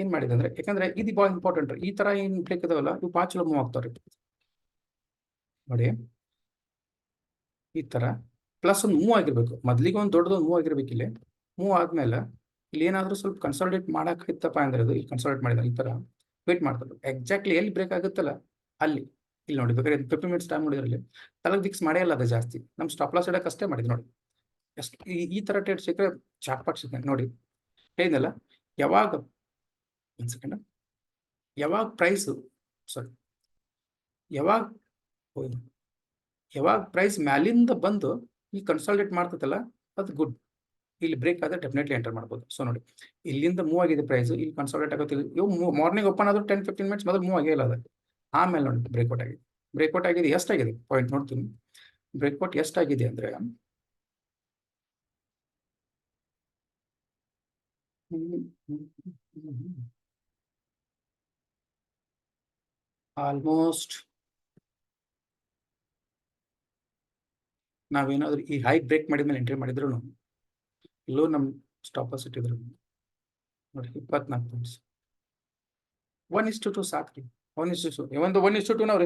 ಏನ್ ಮಾಡಿದೆ ಅಂದ್ರೆ, ಯಾಕಂದ್ರೆ ಇದು ಬಹಳ ಇಂಪಾರ್ಟೆಂಟ್. ಈ ತರ ಏನ್ ಬ್ರೇಕ್ ಇದಾವಲ್ಲ, ಇವು ಭಾಳ ಚಲೋ ಮೂವ್ ಆಗ್ತಾವ್ರಿ. ನೋಡಿ ಈ ತರ ಪ್ಲಸ್ ಒಂದು ಮೂವ್ ಆಗಿರ್ಬೇಕು, ಮೊದ್ಲಿಗೆ ಒಂದು ದೊಡ್ಡದೊಂದು ಮೂವ್ ಆಗಿರ್ಬೇಕು. ಇಲ್ಲಿ ಮೂವ್ ಆದ್ಮೇಲೆ ಇಲ್ಲಿ ಏನಾದ್ರೂ ಸ್ವಲ್ಪ ಕನ್ಸಾಲಿಡೇಟ್ ಮಾಡಕ್ಕಿತ್ತಪ್ಪ ಅಂದ್ರೆ, ಇದು ಇಲ್ಲಿ ಕನ್ಸಾಲಿಡೇಟ್ ಮಾಡಿದ ಈ ತರ ವೇಟ್ ಮಾಡ್ತಾರೆ. ಎಕ್ಸಾಕ್ಟ್ಲಿ ಎಲ್ಲಿ ಬ್ರೇಕ್ ಆಗುತ್ತಲ್ಲ ಅಲ್ಲಿ, ಇಲ್ಲಿ ನೋಡಿ ಬೇಕಾದ್ರೆ 50 ಮಿನಿಟ್ಸ್ ಟೈಮ್ ನೋಡಿದ್ರಲ್ಲಿ ತಲೆಗೆ ಫಿಕ್ಸ್ ಮಾಡೇ ಇಲ್ಲ ಅದು ಜಾಸ್ತಿ. ನಮ್ ಸ್ಟಾಪ್ ಲಾಸ್ ಇಡಕ್ಕೆ ಅಷ್ಟೇ ಮಾಡಿದ್ ನೋಡಿ. ಎಷ್ಟು ಈ ತರ ಟ್ರೇಡ್ ಸಿಕ್ಕರೆ ಚಾಕ್ಪಾಟ್ ಸಿಕ್ಕ ನೋಡಿ. ಹೇಳಿದ್ನಲ್ಲ, ಯಾವಾಗ ಒಂದ್ ಸೆಕೆಂಡ್, ಯಾವಾಗ ಪ್ರೈಸ್ ಯಾವಾಗ ಪ್ರೈಸ್ ಮ್ಯಾಲಿಂದ ಬಂದು ಈ ಕನ್ಸಾಲಿಡೇಟ್ ಮಾಡ್ತೈತಲ್ಲ, ಅದು ಗುಡ್. ಇಲ್ಲಿ ಬ್ರೇಕ್ ಆದ್ರೆ ಡೆಫಿನೆಟ್ಲಿ ಎಂಟರ್ ಮಾಡ್ಬೋದು. ಸೊ ನೋಡಿ, ಇಲ್ಲಿಂದ ಮೂವ್ ಆಗಿದೆ ಪ್ರೈಸ್, ಇಲ್ಲಿ ಕನ್ಸಾಲಿಡೇಟ್ ಆಗುತ್ತೆ. ಇವು ಮಾರ್ನಿಂಗ್ ಓಪನ್ ಆದ್ರೂ 10-15 ಮಿನಿಟ್ಸ್ ಮೊದಲು ಮೂವ್ ಆಗಿಲ್ಲ ಅದು. ಆಮೇಲೆ ನೋಡಿ ಬ್ರೇಕ್ಔಟ್ ಆಗಿದೆ. ಬ್ರೇಕ್ಔಟ್ ಆಗಿದೆ, ಎಷ್ಟಾಗಿದೆ ಪಾಯಿಂಟ್ ನೋಡ್ತೀನಿ. ಬ್ರೇಕ್ಔಟ್ ಎಷ್ಟಾಗಿದೆ ಅಂದ್ರೆ ಆಲ್ಮೋಸ್ಟ್ ನಾವೇನಾದ್ರೂ ಈ ಹೈ ಬ್ರೇಕ್ ಮಾಡಿದ್ಮೇಲೆ ಎಂಟ್ರಿ ಮಾಡಿದ್ರು ಲೋ ನಮ್ ಸ್ಟಾಪರ್ಸ್ ಇಟ್ಟಿದ್ರು ನೋಡಿ 24 ಪಾಯಿಂಟ್ಸ್. 1:2 ಸಾಕ್ರಿ. 1:2 ಒಂದು 1:2 ನಾವು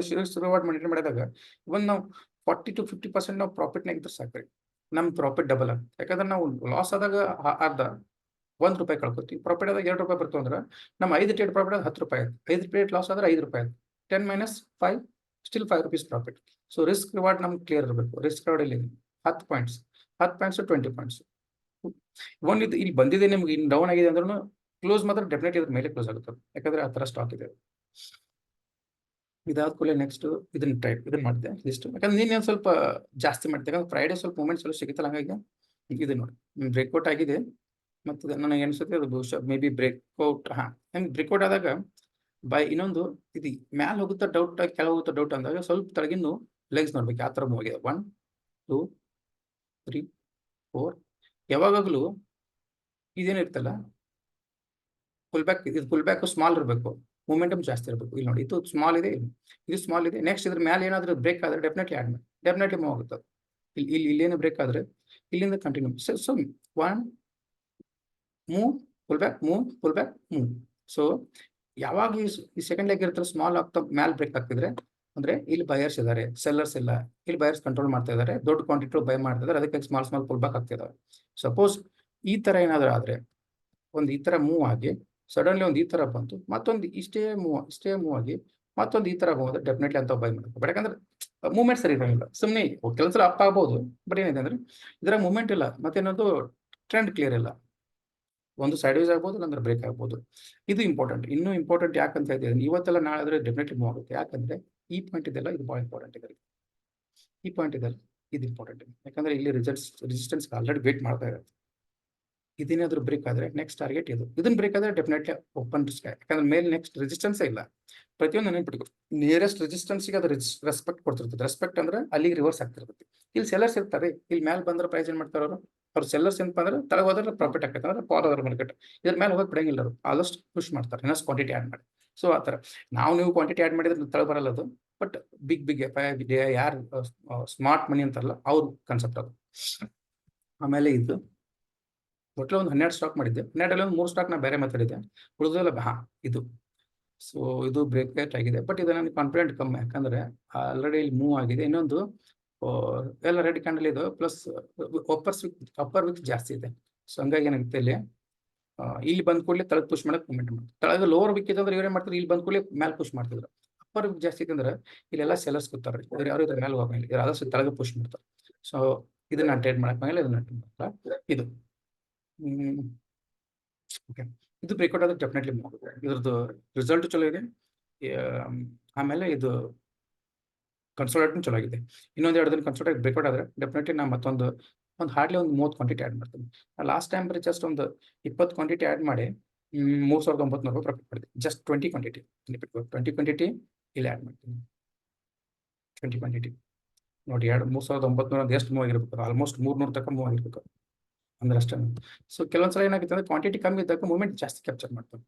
ರಿವಾರ್ಡ್ ಮೇಂಟೈನ್ ಮಾಡಿದಾಗ ಇವನ್ ನಾವು 40-50% ನಾವು ಪ್ರಾಫಿಟ್ ನಾಗಿದ್ರೆ ಸಾಕ್ರಿ, ನಮ್ ಪ್ರಾಫಿಟ್ ಡಬಲ್ ಆಗುತ್ತೆ. ಯಾಕಂದ್ರೆ ನಾವು ಲಾಸ್ ಆದಾಗ ಅರ್ಧ ₹1 ಕಳ್ಕೊತೀವಿ, ಪ್ರಾಫಿಟ್ ಆದಾಗ ₹2 ಬರ್ತು ಅಂದ್ರೆ ನಮ್ಮ 5 ಟ್ರೇಡ್ ಪ್ರಾಫಿಟ್ ಆದ ₹10 ಆಯ್ತು, 5 ಟ್ರೇಡ್ ಲಾಸ್ ಆದ್ರೆ ₹5 ಆಯ್ತು. 10 - 5 still ₹5 profit. So risk reward ನಮ್ಗೆ ಕ್ಲಿಯರ್ ಇರಬೇಕು. ರಿಸ್ಕ್ ರಿವಾರ್ಡ್ ಇಲ್ಲಿ 10 ಪಾಯಿಂಟ್ಸ್, 10 ಪಾಯಿಂಟ್ಸ್ 20 ಪಾಯಿಂಟ್ಸ್. ಒಂದು ಇದು ಇಲ್ಲಿ ಬಂದಿದೆ ನಿಮ್ಗೆ ಇನ್ ಡೌನ್ ಆಗಿದೆ ಅಂದ್ರೂ ಕ್ಲೋಸ್ ಮಾತ್ರ ಡೆಫಿನೆಟ್ ಇದ್ರ ಮೇಲೆ ಕ್ಲೋಸ್ ಆಗುತ್ತೆ, ಯಾಕಂದ್ರೆ ಆ ತರ ಸ್ಟಾಕ್ ಇದೆ. ಇದಾದ ಕೂಡಲೇ ನೆಕ್ಸ್ಟ್ ಇದನ್ನ ಮಾಡಿದೆ ಲಿಸ್ಟ್, ಯಾಕಂದ್ರೆ ನೀನು ಸ್ವಲ್ಪ ಜಾಸ್ತಿ ಮಾಡ್ತೇವೆ. ಯಾಕಂದ್ರೆ ಫ್ರೈಡೆ ಸ್ವಲ್ಪ ಮೂಮೆಂಟ್ಸ್ ಎಲ್ಲ ಸಿಗುತ್ತಲ್ಲ, ಹಂಗಾಗಿ ಇದು ನೋಡಿ ಬ್ರೇಕ್ಔಟ್ ಆಗಿದೆ. ಮತ್ತೆ ನನಗೆ ಅನ್ಸುತ್ತೆ ಅದು ಬಹುಶಃ ಮೇ ಬಿ ಬ್ರೇಕ್ಔಟ್. ಬ್ರೇಕ್ಔಟ್ ಆದಾಗ ಬೈ ಇನ್ನೊಂದು ಇದು ಮ್ಯಾಲ ಹೋಗುತ್ತಾ ಡೌಟ್, ಕೆಳ ಹೋಗುತ್ತಾ ಡೌಟ್ ಅಂದಾಗ ಸ್ವಲ್ಪ ತೆಳಗಿನ್ನು ಲೆಗ್ಸ್ ನೋಡ್ಬೇಕು ಯಾವ ತರ ಮೂವ್ ಆಗಿದೆ. 1 2 3 4 ಯಾವಾಗಲೂ ಇದೇನಿರ್ತಲ್ಲ ಫುಲ್ ಬ್ಯಾಕ್, ಇದು ಫುಲ್ ಬ್ಯಾಕ್ ಸ್ಮಾಲ್ ಇರಬೇಕು, ಮೂಮೆಂಟಮ್ ಜಾಸ್ತಿ ಇರಬೇಕು. ಇಲ್ಲಿ ನೋಡಿ ಇದು ಸ್ಮಾಲ್ ಇದೆ, ಇದು ಸ್ಮಾಲ್ ಇದೆ. ನೆಕ್ಸ್ಟ್ ಇದ್ರ ಮೇಲೆ ಏನಾದರೂ ಬ್ರೇಕ್ ಆದ್ರೆ ಡೆಫಿನೆಟ್ಲಿ ಆಡ್ ಮಾಡಿ, ಡೆಫಿನೆಟ್ಲಿ ಮೂವ್ ಆಗುತ್ತೆ. ಇಲ್ಲೇನು ಬ್ರೇಕ್ ಆದ್ರೆ ಇಲ್ಲಿಂದ continue. So 1 move full back, move full back, move. So ಯಾವಾಗ ಈ ಸೆಕೆಂಡ್ ಲೆಗ್ ಇರ್ತಾರೆ ಸ್ಮಾಲ್ ಆಗ್ತಾ ಮ್ಯಾಲ್ ಬ್ರೇಕ್ ಆಗ್ತಿದ್ರೆ ಅಂದ್ರೆ ಇಲ್ಲಿ ಬಯರ್ಸ್ ಇದಾರೆ, ಸೆಲ್ಲರ್ಸ್ ಇಲ್ಲ. ಇಲ್ಲಿ ಬಯರ್ಸ್ ಕಂಟ್ರೋಲ್ ಮಾಡ್ತಾ ಇದಾರೆ, ದೊಡ್ಡ ಕ್ವಾಂಟಿಟಿ ಬೈ ಮಾಡ್ತಾ ಇದಾರೆ, ಅದಕ್ಕೆ ಸ್ಮಾಲ್ ಫುಲ್ ಬ್ಯಾಕ್ ಆಗ್ತಿದಾವೆ. ಸಪೋಸ್ ಈ ತರ ಏನಾದರೂ ಆದ್ರೆ ಒಂದು ಈ ತರ ಮೂವ್ ಆಗಿ ಸಡನ್ಲಿ ಒಂದು ಈ ತರ ಬಂತು, ಮತ್ತೊಂದು ಇಷ್ಟೇ ಮೂವ್ ಆಗಿ ಮತ್ತೊಂದು ಈ ತರ ಹೋದ್ರೆ ಡೆಫಿನೆಟ್ಲಿ ಅಂತ ಬೈ ಮಾಡಬೇಕು. ಬಟ್ ಯಾಕಂದ್ರೆ ಮೂವ್ಮೆಂಟ್ ಸರಿ ಇರೋಂಗಿಲ್ಲ, ಸುಮ್ಮನೆ ಕೆಲಸ ಅಪ್ ಆಗ್ಬೋದು. ಬಟ್ ಏನಿದೆ ಅಂದ್ರೆ ಇದರ ಮೂವ್ಮೆಂಟ್ ಇಲ್ಲ, ಮತ್ತೇನದು ಟ್ರೆಂಡ್ ಕ್ಲಿಯರ್ ಇಲ್ಲ. ಒಂದು ಸೈಡ್ ವೈಸ್ ಆಗ್ಬೋದು, ಅಂದ್ರೆ ಬ್ರೇಕ್ ಆಗ್ಬೋದು. ಇದು ಇಂಪಾರ್ಟೆಂಟ್. ಇನ್ನೂ ಇಂಪಾರ್ಟೆಂಟ್ ಯಾಕಂತ ಹೇಳಿದ್ರೆ ಇವತ್ತೆಲ್ಲ ನಾಳೆ ಆದ್ರೆ ಡೆಫಿನೆಟ್ಲಿ ಮೂವ್ ಆಗುತ್ತೆ. ಯಾಕಂದ್ರೆ ಈ ಪಾಯಿಂಟ್ ಇದೆಲ್ಲ ಇದು ಭಾಳ ಇಂಪಾರ್ಟೆಂಟ್ ಇದೆ. ಈ ಪಾಯಿಂಟ್ ಇದೆಲ್ಲ ಇದು ಇಂಪಾರ್ಟೆಂಟ್ ಇದೆ, ಯಾಕಂದ್ರೆ ಇಲ್ಲಿ ರೆಸಿಸ್ಟೆನ್ಸ್ ಆಲ್ರೆಡಿ ವೇಟ್ ಮಾಡ್ತಾ ಇರುತ್ತೆ. ಇದೇನಾದ್ರೂ ಬ್ರೇಕ್ ಆದ್ರೆ ನೆಕ್ಸ್ಟ್ ಟಾರ್ಗೆಟ್ ಇದನ್ನ ಬ್ರೇಕ್ ಆದ್ರೆ ಡೆಫಿನೆಟ್ಲಿ ಓಪನ್ ರಿಸ್ಕ್, ಯಾಕಂದ್ರೆ ಮೇಲೆ ನೆಕ್ಸ್ಟ್ ರೆಸಿಸ್ಟೆನ್ಸೇ ಇಲ್ಲ. ಪ್ರತಿಯೊಂದು ನೆನಪಿಟ್ಕೊ, ನಿಯರೆಸ್ಟ್ ರೆಸಿಸ್ಟೆನ್ಸ್ಗೆ ಅದು ರೆಸ್ಪೆಕ್ಟ್ ಕೊಡ್ತಿರ್ತದೆ. ರೆಸ್ಪೆಕ್ಟ್ ಅಂದ್ರೆ ಅಲ್ಲಿಗೆ ರಿವರ್ಸ್ ಆಗ್ತಿರ್ತದೆ. ಇಲ್ಲಿ ಸೆಲ್ಲರ್ಸ್ ಇರ್ತಾರೆ, ಇಲ್ಲಿ ಮೇಲೆ ಬಂದ್ರೆ ಪ್ರೈಸ್ ಏನ್ ಮಾಡ್ತಾರ ಅವ್ರು ಸೆಲ್ಲರ್ಸ್ ಏನಪ್ಪ ಅಂದ್ರೆ ತಳಗ ಹೋದ್ರೆ ಪ್ರಾಫಿಟ್ ಆಗ್ತದೆ, ಅಂದ್ರೆ ಪಾಲ್ ಅದರ ಮಾರ್ಕೆಟ್ ಇದ್ರ ಮೇಲೆ ಹೋಗಿ ಬಿಡಂಗಿಲ್ಲ. ಅವರು ಆಲ್ಮೋಸ್ಟ್ ಪುಷ್ ಮಾಡ್ತಾರೆ, ಇನ್ನಷ್ಟು ಕ್ವಾಂಟಿಟಿ ಆಡ್ ಮಾಡಿ. ಸೊ ಆ ಥರ ನೀವು ಕ್ವಾಂಟಿಟಿ ಆಡ್ ಮಾಡಿದ್ರೆ ತಳ ಬರಲ್ಲ ಅದು. ಬಟ್ ಬಿಗ್ ಯಾರು ಸ್ಮಾರ್ಟ್ ಮನಿ ಅಂತಾರಲ್ಲ ಅವ್ರ ಕಾನ್ಸೆಪ್ಟ್ ಅದು. ಆಮೇಲೆ ಇದು ಒಟ್ಟಲ್ಲಿ ಒಂದು 12 ಸ್ಟಾಕ್ ಮಾಡಿದ್ದೆ. 12 ಒಂದು 3 ಸ್ಟಾಕ್ ನಾ ಬೇರೆ ಮಾತಾಡಿದ್ದೆ, ಉಳಿದೆಲ್ಲ ಇದು. ಸೊ ಇದು ಬ್ರೇಕ್ ಆಗಿದೆ. ಬಟ್ ಇದು ನನಗೆ ಕಾನ್ಫಿಡೆಂಟ್ ಕಮ್ಮಿ, ಯಾಕಂದ್ರೆ ಆಲ್ರೆಡಿ ಇಲ್ಲಿ ಮೂವ್ ಆಗಿದೆ. ಇನ್ನೊಂದು ಎಲ್ಲ ರೆಡ್ ಕ್ಯಾಂಡಲ್ ಇದು, ಪ್ಲಸ್ ಅಪ್ಪರ್ ವಿಕ್ ಜಾಸ್ತಿ ಇದೆ. ಸೊ ಹಂಗಾಗಿ ಏನಾಗುತ್ತೆ ಇಲ್ಲಿ ಬಂದ್ ಕೂಡಲೇ ತಳಗ್ ಪುಷ್ ಮಾಡಕ್ ಮೂವ್ಮೆಂಟ್ ಮಾಡ್ತಾರೆ. ತಳಗ ಲೋವರ್ ವಿಕ್ ಇದ್ರೆ ಇವರೇ ಮಾಡ್ತಾರೆ, ಇಲ್ಲಿ ಬಂದ್ ಕೂಡಲೇ ಮ್ಯಾಲ್ ಪುಷ್ ಮಾಡ್ತಿದ್ರು. ಅಪ್ಪರ್ ವಿಕ್ ಜಾಸ್ತಿ ಇದೆ ಅಂದ್ರೆ ಇಲ್ಲೆಲ್ಲ ಸೆಲ್ಲರ್ಸ್ ಕೂತಾರೆ, ಇವ್ರು ಯಾರು ಇದ್ರ ಮೇಲೆ ಹೋಗಂಗಿಲ್ಲ, ಇವ್ರು ಆದಷ್ಟು ತಳಗ ಪುಷ್ ಮಾಡ್ತಾರೆ. ಸೊ ಇದನ್ನ ನಾನು ಟ್ರೇಡ್ ಮಾಡಕ್ ಆಗಲ್ಲ, ಇದನ್ನ ಟ್ರೇಡ್ ಮಾಡಲ್ಲ. ಇದು ಓಕೆ, ಇದು ಬ್ರೇಕ್ಔಟ್ ಆದ್ರೆ ಡೆಫಿನೆಟ್ಲಿ ಮೂವ್ ಆಗುತ್ತೆ. ಇದ್ರದ್ದು ರಿಸಲ್ಟ್ ಚಲೋ ಇದೆ. ಆಮೇಲೆ ಇದು ಕನ್ಸಲ್ಟೇಟ್ ಚಲೋ ಆಗಿದೆ. ಇನ್ನೊಂದು 2 ದಿನ ಕನ್ಸಲ್ಟೇಟ್ ಬ್ರೇಕ್ಔಟ್ ಆದ್ರೆ ಡೆಫಿನೆಟ್ಲಿ ನಾನು ಮತ್ತೊಂದು ಹಾರ್ಡ್ಲಿ ಒಂದು 30 ಕ್ವಾಂಟಿಟಿ ಆಡ್ ಮಾಡ್ತೀನಿ. ಲಾಸ್ಟ್ ಟೈಮ್ ಬರೀ ಜಸ್ಟ್ ಒಂದು 20 ಕ್ವಾಂಟಿಟಿ ಆಡ್ ಮಾಡಿ ₹3,900 ಪ್ರಾಫಿಟ್ ಮಾಡಿದೆ. ಜಸ್ಟ್ 20 ಕ್ವಾಂಟಿಟಿ 20 ಕ್ವಾಂಟಿಟಿ ಇಲ್ಲಿ ಆಡ್ ಮಾಡ್ತೀನಿ. 20 ಕ್ವಾಂಟಿಟಿ ನೋಡಿ, 3,900 ಎಷ್ಟು ಮೂವ್ ಆಗಿರ್ಬೇಕು, ಆಲ್ಮೋಸ್ಟ್ 300 ತನಕ ಮೂವ್ ಆಗಿರ್ಬೇಕು ಅಂದ್ರೆ ಅಷ್ಟೇ. ಸೊ ಕೆಲವೊಂದ್ಸಲ ಏನಾಗುತ್ತೆ ಅಂದ್ರೆ ಕ್ವಾಂಟಿಟಿ ಕಮ್ಮಿ ಇದ್ದಾಗ ಮೂವ್ಮೆಂಟ್ ಜಾಸ್ತಿ ಕ್ಯಾಪ್ಚರ್ ಮಾಡ್ತಾರೆ.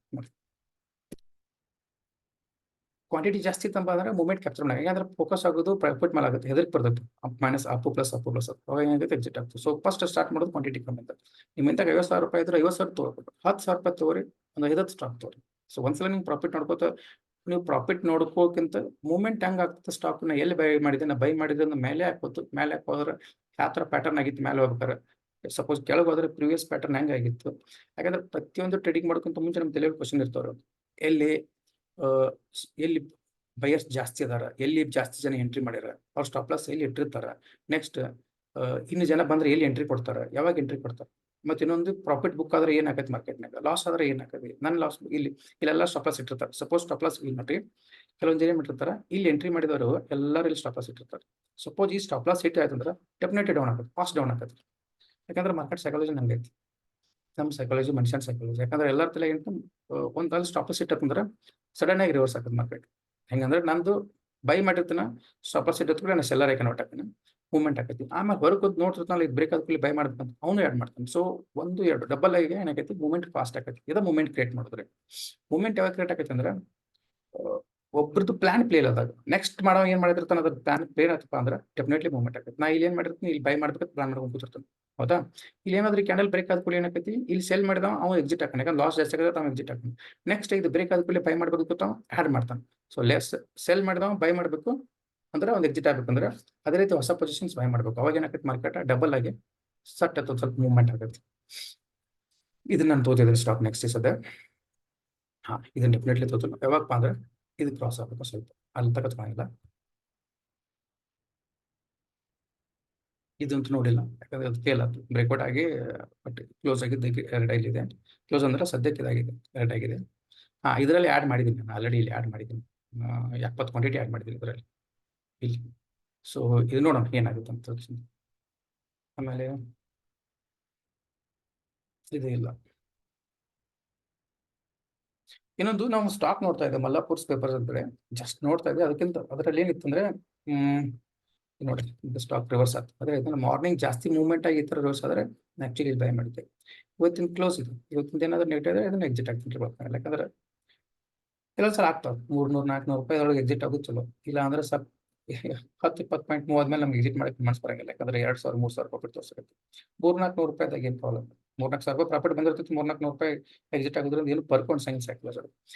ಕ್ವಾಂಟಿಟಿ ಜಾಸ್ತಿ ಇತ್ತಂಪ ಅಂದ್ರೆ ಮೂವ್ಮೆಂಟ್ ಕ್ಯಾಪ್ಚರ್ ಮಾಡಿ, ಯಾಕಂದ್ರೆ ಫೋಕಸ್ ಆಗೋದು ಪ್ರಾಫಿಟ್ ಮೇಲೆ ಆಗುತ್ತೆ, ಹೆದರ್ಕ್ ಬರ್ತದೆ. ಮೈನಸ್ ಅಪ್ ಪ್ಲಸ್ ಅವಾಗ ಏನಾಗುತ್ತೆ ಎಕ್ಸಿಟ್ ಆಗ್ತದೆ. ಸೊ ಫಸ್ಟ್ ಸ್ಟಾರ್ಟ್ ಮಾಡೋದು ಕ್ವಾಂಟಿಟಿ ಕಮ್ಮಿ ಅಂತ. ನಿಮ್ಮಿಂದ ₹50,000 ಇದ್ರೆ ₹50,000 ತಗೋಬೇಕು, ₹10,000 ತಗೋರಿ, ಒಂದು 50 ಸ್ಟಾಕ್ ತಗೋರಿ. ಸೊ ಒಂದ್ಸಲ ನೀವು ಪ್ರಾಫಿಟ್ ನೋಡ್ಕೋಕ್ಕಿಂತ ಮೂವ್ಮೆಂಟ್ ಹೆಂಗ್ ಆಗ್ತದೆ, ಸ್ಟಾಕ್ನ ಎಲ್ಲಿ ಬೈ ಮಾಡಿದೆ, ನಾ ಬೈ ಮಾಡಿದ್ರೆ ಮೇಲೆ ಹಾಕೋದು, ಮೇಲೆ ಹಾಕೋದ್ರೆ ಯಾವ ಥರ ಪ್ಯಾಟರ್ನ್ ಆಗಿತ್ತು, ಮೇಲೆ ಹೋಗ್ಬೇಕಾರೆ ಸಪೋಸ್ ಕೆಳಗೆ ಹೋದ್ರೆ ಪ್ರಿವಿಯಸ್ ಪ್ಯಾಟರ್ನ್ ಹೆಂಗಾಗಿತ್ತು. ಯಾಕಂದ್ರೆ ಪ್ರತಿಯೊಂದು ಟ್ರೇಡಿಂಗ್ ಮಾಡೋಕ್ಕಿಂತ ಮುಂಚೆ ನಮ್ಮ ತಲೆಯಲ್ಲಿ ಕ್ವಶನ್ ಇರ್ತಾವ್ರು, ಎಲ್ಲಿ ಬಯರ್ಸ್ ಜಾಸ್ತಿ ಅದಾರ, ಎಲ್ಲಿ ಜಾಸ್ತಿ ಜನ ಎಂಟ್ರಿ ಮಾಡ್ಯಾರ, ಅವ್ರ ಸ್ಟಾಪ್ ಲಾಸ್ ಎಲ್ಲಿ ಇಟ್ಟಿರ್ತಾರ, ನೆಕ್ಸ್ಟ್ ಇನ್ನು ಜನ ಬಂದ್ರೆ ಎಲ್ಲಿ ಎಂಟ್ರಿ ಕೊಡ್ತಾರ, ಯಾವಾಗ ಎಂಟ್ರಿ ಕೊಡ್ತಾರೆ. ಮತ್ತೆ ಇನ್ನೊಂದು ಪ್ರಾಫಿಟ್ ಬುಕ್ ಆದ್ರೆ ಏನಾಗತ್ತೆ, ಮಾರ್ಕೆಟ್ನಾಗ ಲಾಸ್ ಆದ್ರೆ ಏನಾಗತ್ತೆ, ನನ್ನ ಲಾಸ್ ಇಲ್ಲೆಲ್ಲ ಸ್ಟಾಪ್ ಲಾಸ್ ಇಟ್ಟಿರ್ತಾರೆ. ಸಪೋಸ್ ಸ್ಟಾಪ್ ಲಾಸ್ ಇಲ್ಲಿ ನೋಡ್ರಿ, ಕೆಲವೊಂದು ಜನ ಮಾಡಿರ್ತಾರೆ, ಇಲ್ಲಿ ಎಂಟ್ರಿ ಮಾಡಿದವರು ಎಲ್ಲರೂ ಇಲ್ಲಿ ಸ್ಟಾಪ್ ಲಾಸ್ ಇಟ್ಟಿರ್ತಾರೆ. ಸಪೋಸ್ ಈ ಸ್ಟಾಪ್ ಲಾಸ್ ಹಿಟ್ ಆಯ್ತು ಅಂದ್ರೆ ಡೆಫಿನೆಟ್ಲಿ ಡೌನ್ ಆಗುತ್ತೆ, ಫಾಸ್ಟ್ ಡೌನ್ ಆಗುತ್ತೆ. ಯಾಕಂದ್ರೆ ಮಾರ್ಕೆಟ್ ಸೈಕಾಲಜಿ ಹಂಗೈತಿ, ನಮ್ಮ ಸೈಕಾಲಜಿ, ಮನುಷ್ಯನ ಸೈಕಾಲಜಿ. ಯಾಕಂದ್ರೆ ಎಲ್ಲರ ತಲೆ ಒಂದು ಸ್ಟಾಪ್ ಲಾಸ್ ಇಟ್ಟಂದ್ರೆ ಸಡನ್ ಆಗಿ ರಿವರ್ಸ್ ಆಗ್ತದೆ ಮಾರ್ಕೆಟ್. ಹೆಂಗಂದ್ರೆ ನಂದು ಬೈ ಮಾಡಿರ್ತಾನ ಸ್ಟಾಪ್ ಲಾಸ್ ಇಟ್ಟು ನಾನು ಸೆಲ್ಲರ್ ಕನ್ವರ್ಟ್ ಆಗ್ತಾನೆ, ಮೂವ್ಮೆಂಟ್ ಆಕೈತಿ. ಆಮೇಲೆ ಹೊರಗೆ ನೋಡ್ತಿರ್ತಾನಲ್ಲ ಇದು ಬ್ರೇಕ್ ಆದ್ಮೇಲೆ ಬೈ ಮಾಡ್ಬೇಕಂತ ಅವನು ಆ್ಯಡ್ ಮಾಡ್ತಾನೆ. ಸೊ ಒಂದು ಎರಡು ಡಬಲ್ ಆಗಿ ಏನಾಗೈತಿ, ಮೂವ್ಮೆಂಟ್ ಫಾಸ್ಟ್ ಆಕೈತಿ. ಇದು ಮೂವ್ಮೆಂಟ್ ಕ್ರಿಯೇಟ್ ಮಾಡಿದ್ರೆ ಮೂವ್ಮೆಂಟ್ ಯಾವಾಗ ಕ್ರಿಯೇಟ್ ಆಕೈತಿ ಅಂದ್ರೆ ಒಬ್ರದ್ದು ಪ್ಲಾನ್ ಪ್ಲೇ ಅದಾಗ ನೆಕ್ಸ್ಟ್ ಮಾಡೋ ಏನ್ ಮಾಡಿರ್ತಾನೆ ಅದ್ರ ಪ್ಲಾನ್ ಪ್ಲೇ ಆಯ್ತಪ್ಪ ಅಂದ್ರೆ ಡೆಫಿನೆಟ್ಲಿ ಮೂವ್ಮೆಂಟ್ ಆಕೈತಿ. ನಾ ಇಲ್ಲಿ ಏನ್ ಮಾಡಿರ್ತೀನಿ, ಇಲ್ಲಿ ಬೈ ಮಾಡ್ಬೇಕು ಪ್ಲಾನ್ ಮಾಡ್ಕೊಂಡು ಕೂತಿರ್ತಾನೆ, ಹೌದಾ. ಇಲ್ಲಿ ಏನಾದ್ರೂ ಕ್ಯಾಂಡಲ್ ಬ್ರೇಕ್ ಆದ ಕೂಡ ಏನಾಕೈತಿ, ಇಲ್ಲಿ ಸೆಲ್ ಮಾಡಿದ ಅವ್ನು ಎಕ್ಸಿಟ್ ಹಾಕಿ, ಯಾಕಂದ್ರೆ ಲಾಸ್ ಜಾಸ್ತಿ ಆಗುತ್ತೆ ಅವ್ನು ಎಕ್ಸಿಟ್ ಹಾಕಿ. ನೆಕ್ಸ್ಟ್ ಇದು ಬ್ರೇಕ್ ಆದ ಕೂಡ ಬೈ ಮಾಡ್ಬೇಕು ಕೂತ ಆ್ಯಡ್ ಮಾಡ್ತಾನೆ. ಸೊ ಲೆಸ್ ಸೆಲ್ ಮಾಡಿದವ ಬೈ ಮಾಡ್ಬೇಕು ಅಂದ್ರೆ ಒಂದು ಎಕ್ಸಿಟ್ ಆಗ್ಬೇಕಂದ್ರೆ ಅದೇ ರೀತಿ ಹೊಸ ಪೊಸಿಷನ್ಸ್ ಬೈ ಮಾಡ್ಬೇಕು. ಅವಾಗ ಏನಾಕೈತಿ ಮಾರ್ಕೆಟ್ ಡಬಲ್ ಆಗಿ ಸಟ್ ಅಥವಾ ಸ್ವಲ್ಪ ಮೂವ್ಮೆಂಟ್ ಆಗುತ್ತೆ. ಇದನ್ನ ನಾನು ತೋತಿದ್ರೆ ಸ್ಟಾಕ್ ನೆಕ್ಸ್ಟ್ ಸದ ಇದನ್ನ ಡೆಫಿನೆಟ್ಲಿ ತೋತು. ಯಾವಾಗಪ್ಪ ಅಂದ್ರೆ ಇದು ಕ್ರಾಸ್ ಆಗಬೇಕು, ಸ್ವಲ್ಪ ಅಲ್ಲಿ ತಗೋಲ್ಲ, ಇದಂತೂ ನೋಡಿಲ್ಲ ಯಾಕಂದ್ರೆ ಅದು ಫೇಲ್ ಆಯ್ತು, ಬ್ರೇಕ್ಔಟ್ ಆಗಿ ಬಟ್ ಕ್ಲೋಸ್ ಆಗಿದ್ದು 2 ಇದೆ. ಕ್ಲೋಸ್ ಅಂದ್ರೆ ಸದ್ಯಕ್ಕೆ ಇದಾಗಿದೆ 2 ಆಗಿದೆ. ಇದರಲ್ಲಿ ಆ್ಯಡ್ ಮಾಡಿದ್ದೀನಿ ನಾನು ಆಲ್ರೆಡಿ, ಇಲ್ಲಿ ಆ್ಯಡ್ ಮಾಡಿದ್ದೀನಿ 70 ಕ್ವಾಂಟಿಟಿ ಆ್ಯಡ್ ಮಾಡಿದ್ದೀನಿ ಇದರಲ್ಲಿ ಇಲ್ಲಿ. ಸೊ ಇದು ನೋಡೋಣ ಏನಾಗುತ್ತೆ ಅಂತ. ಆಮೇಲೆ ಇದು ಇಲ್ಲ, ಇನ್ನೊಂದು ನಾವು ಸ್ಟಾಕ್ ನೋಡ್ತಾ ಇದ್ದೆ ಮಲ್ಲಾಪುರ್ಸ್ ಪೇಪರ್ಸ್ ಅಂತ ಜಸ್ಟ್ ನೋಡ್ತಾ ಇದ್ದೆ. ಅದಕ್ಕಿಂತ ಅದರಲ್ಲಿ ಏನಿತ್ತು ಅಂದ್ರೆ ನೋಡಿ ಇದು ಸ್ಟಾಕ್ ರಿವರ್ಸ್ ಆಗ್ತದೆ. ಅದೇ ಇದನ್ನ ಮಾರ್ನಿಂಗ್ ಜಾಸ್ತಿ ಮೂವ್ಮೆಂಟ್ ಆಗಿ ಈ ಥರ ರಿವರ್ಸ್ ಆದರೆ ಆಕ್ಚುಲಿ ಬೈ ಮಾಡಿದ್ದೆ. ಇವತ್ತಿನ ಕ್ಲೋಸ್ ಇದು, ಇವತ್ತಿನ ಏನಾದರೂ ನೆಗೆಟಿವ್ ಆದರೆ ಇದನ್ನ ಎಕ್ಸಿಟ್ ಆಗ್ತೀನಿ ಬರ್ತಾನೆ. ಯಾಕಂದ್ರೆ ಕೆಲವು ಸಲ ಆಗ್ತಾವೆ 300-400 ರೂಪಾಯಿ ಒಳಗೆ ಎಕ್ಸಿಟ್ ಆಗೋದು ಚಲೋ. ಇಲ್ಲ ಅಂದ್ರೆ ಸ್ವಲ್ಪ 10-20 ಪಾಯಿಂಟ್ ಮೂವ್ ಆದ್ಮೇಲೆ ನಮ್ಗೆ ಎಕ್ಸಿಟ್ ಮಾಡಕ್ಕೆ ಮನಸ್ಸು ಬರಂಗಿಲ್ಲ. ಯಾಕಂದ್ರೆ 2,000-3,000 ಪ್ರಾಫಿಟ್ ತೋರಿಸುತ್ತೆ. 300-400 ರೂಪಾಯಿದಾಗ ಏನು ಪ್ರಾಬ್ಲಮ್, 300,000 ಪ್ರಾಫಿಟ್ ಬಂದಿರ್ತೈತಿ. 300-400 ರೂಪಾಯಿ ಎಕ್ಸಿಟ್ ಆಗೋದ್ರಿಂದ ಏನು ಬರ್ಕೊಂಡು ಸೈನ್ಸ್ ಹಾಕಿಲ್ಲ ಸರ್.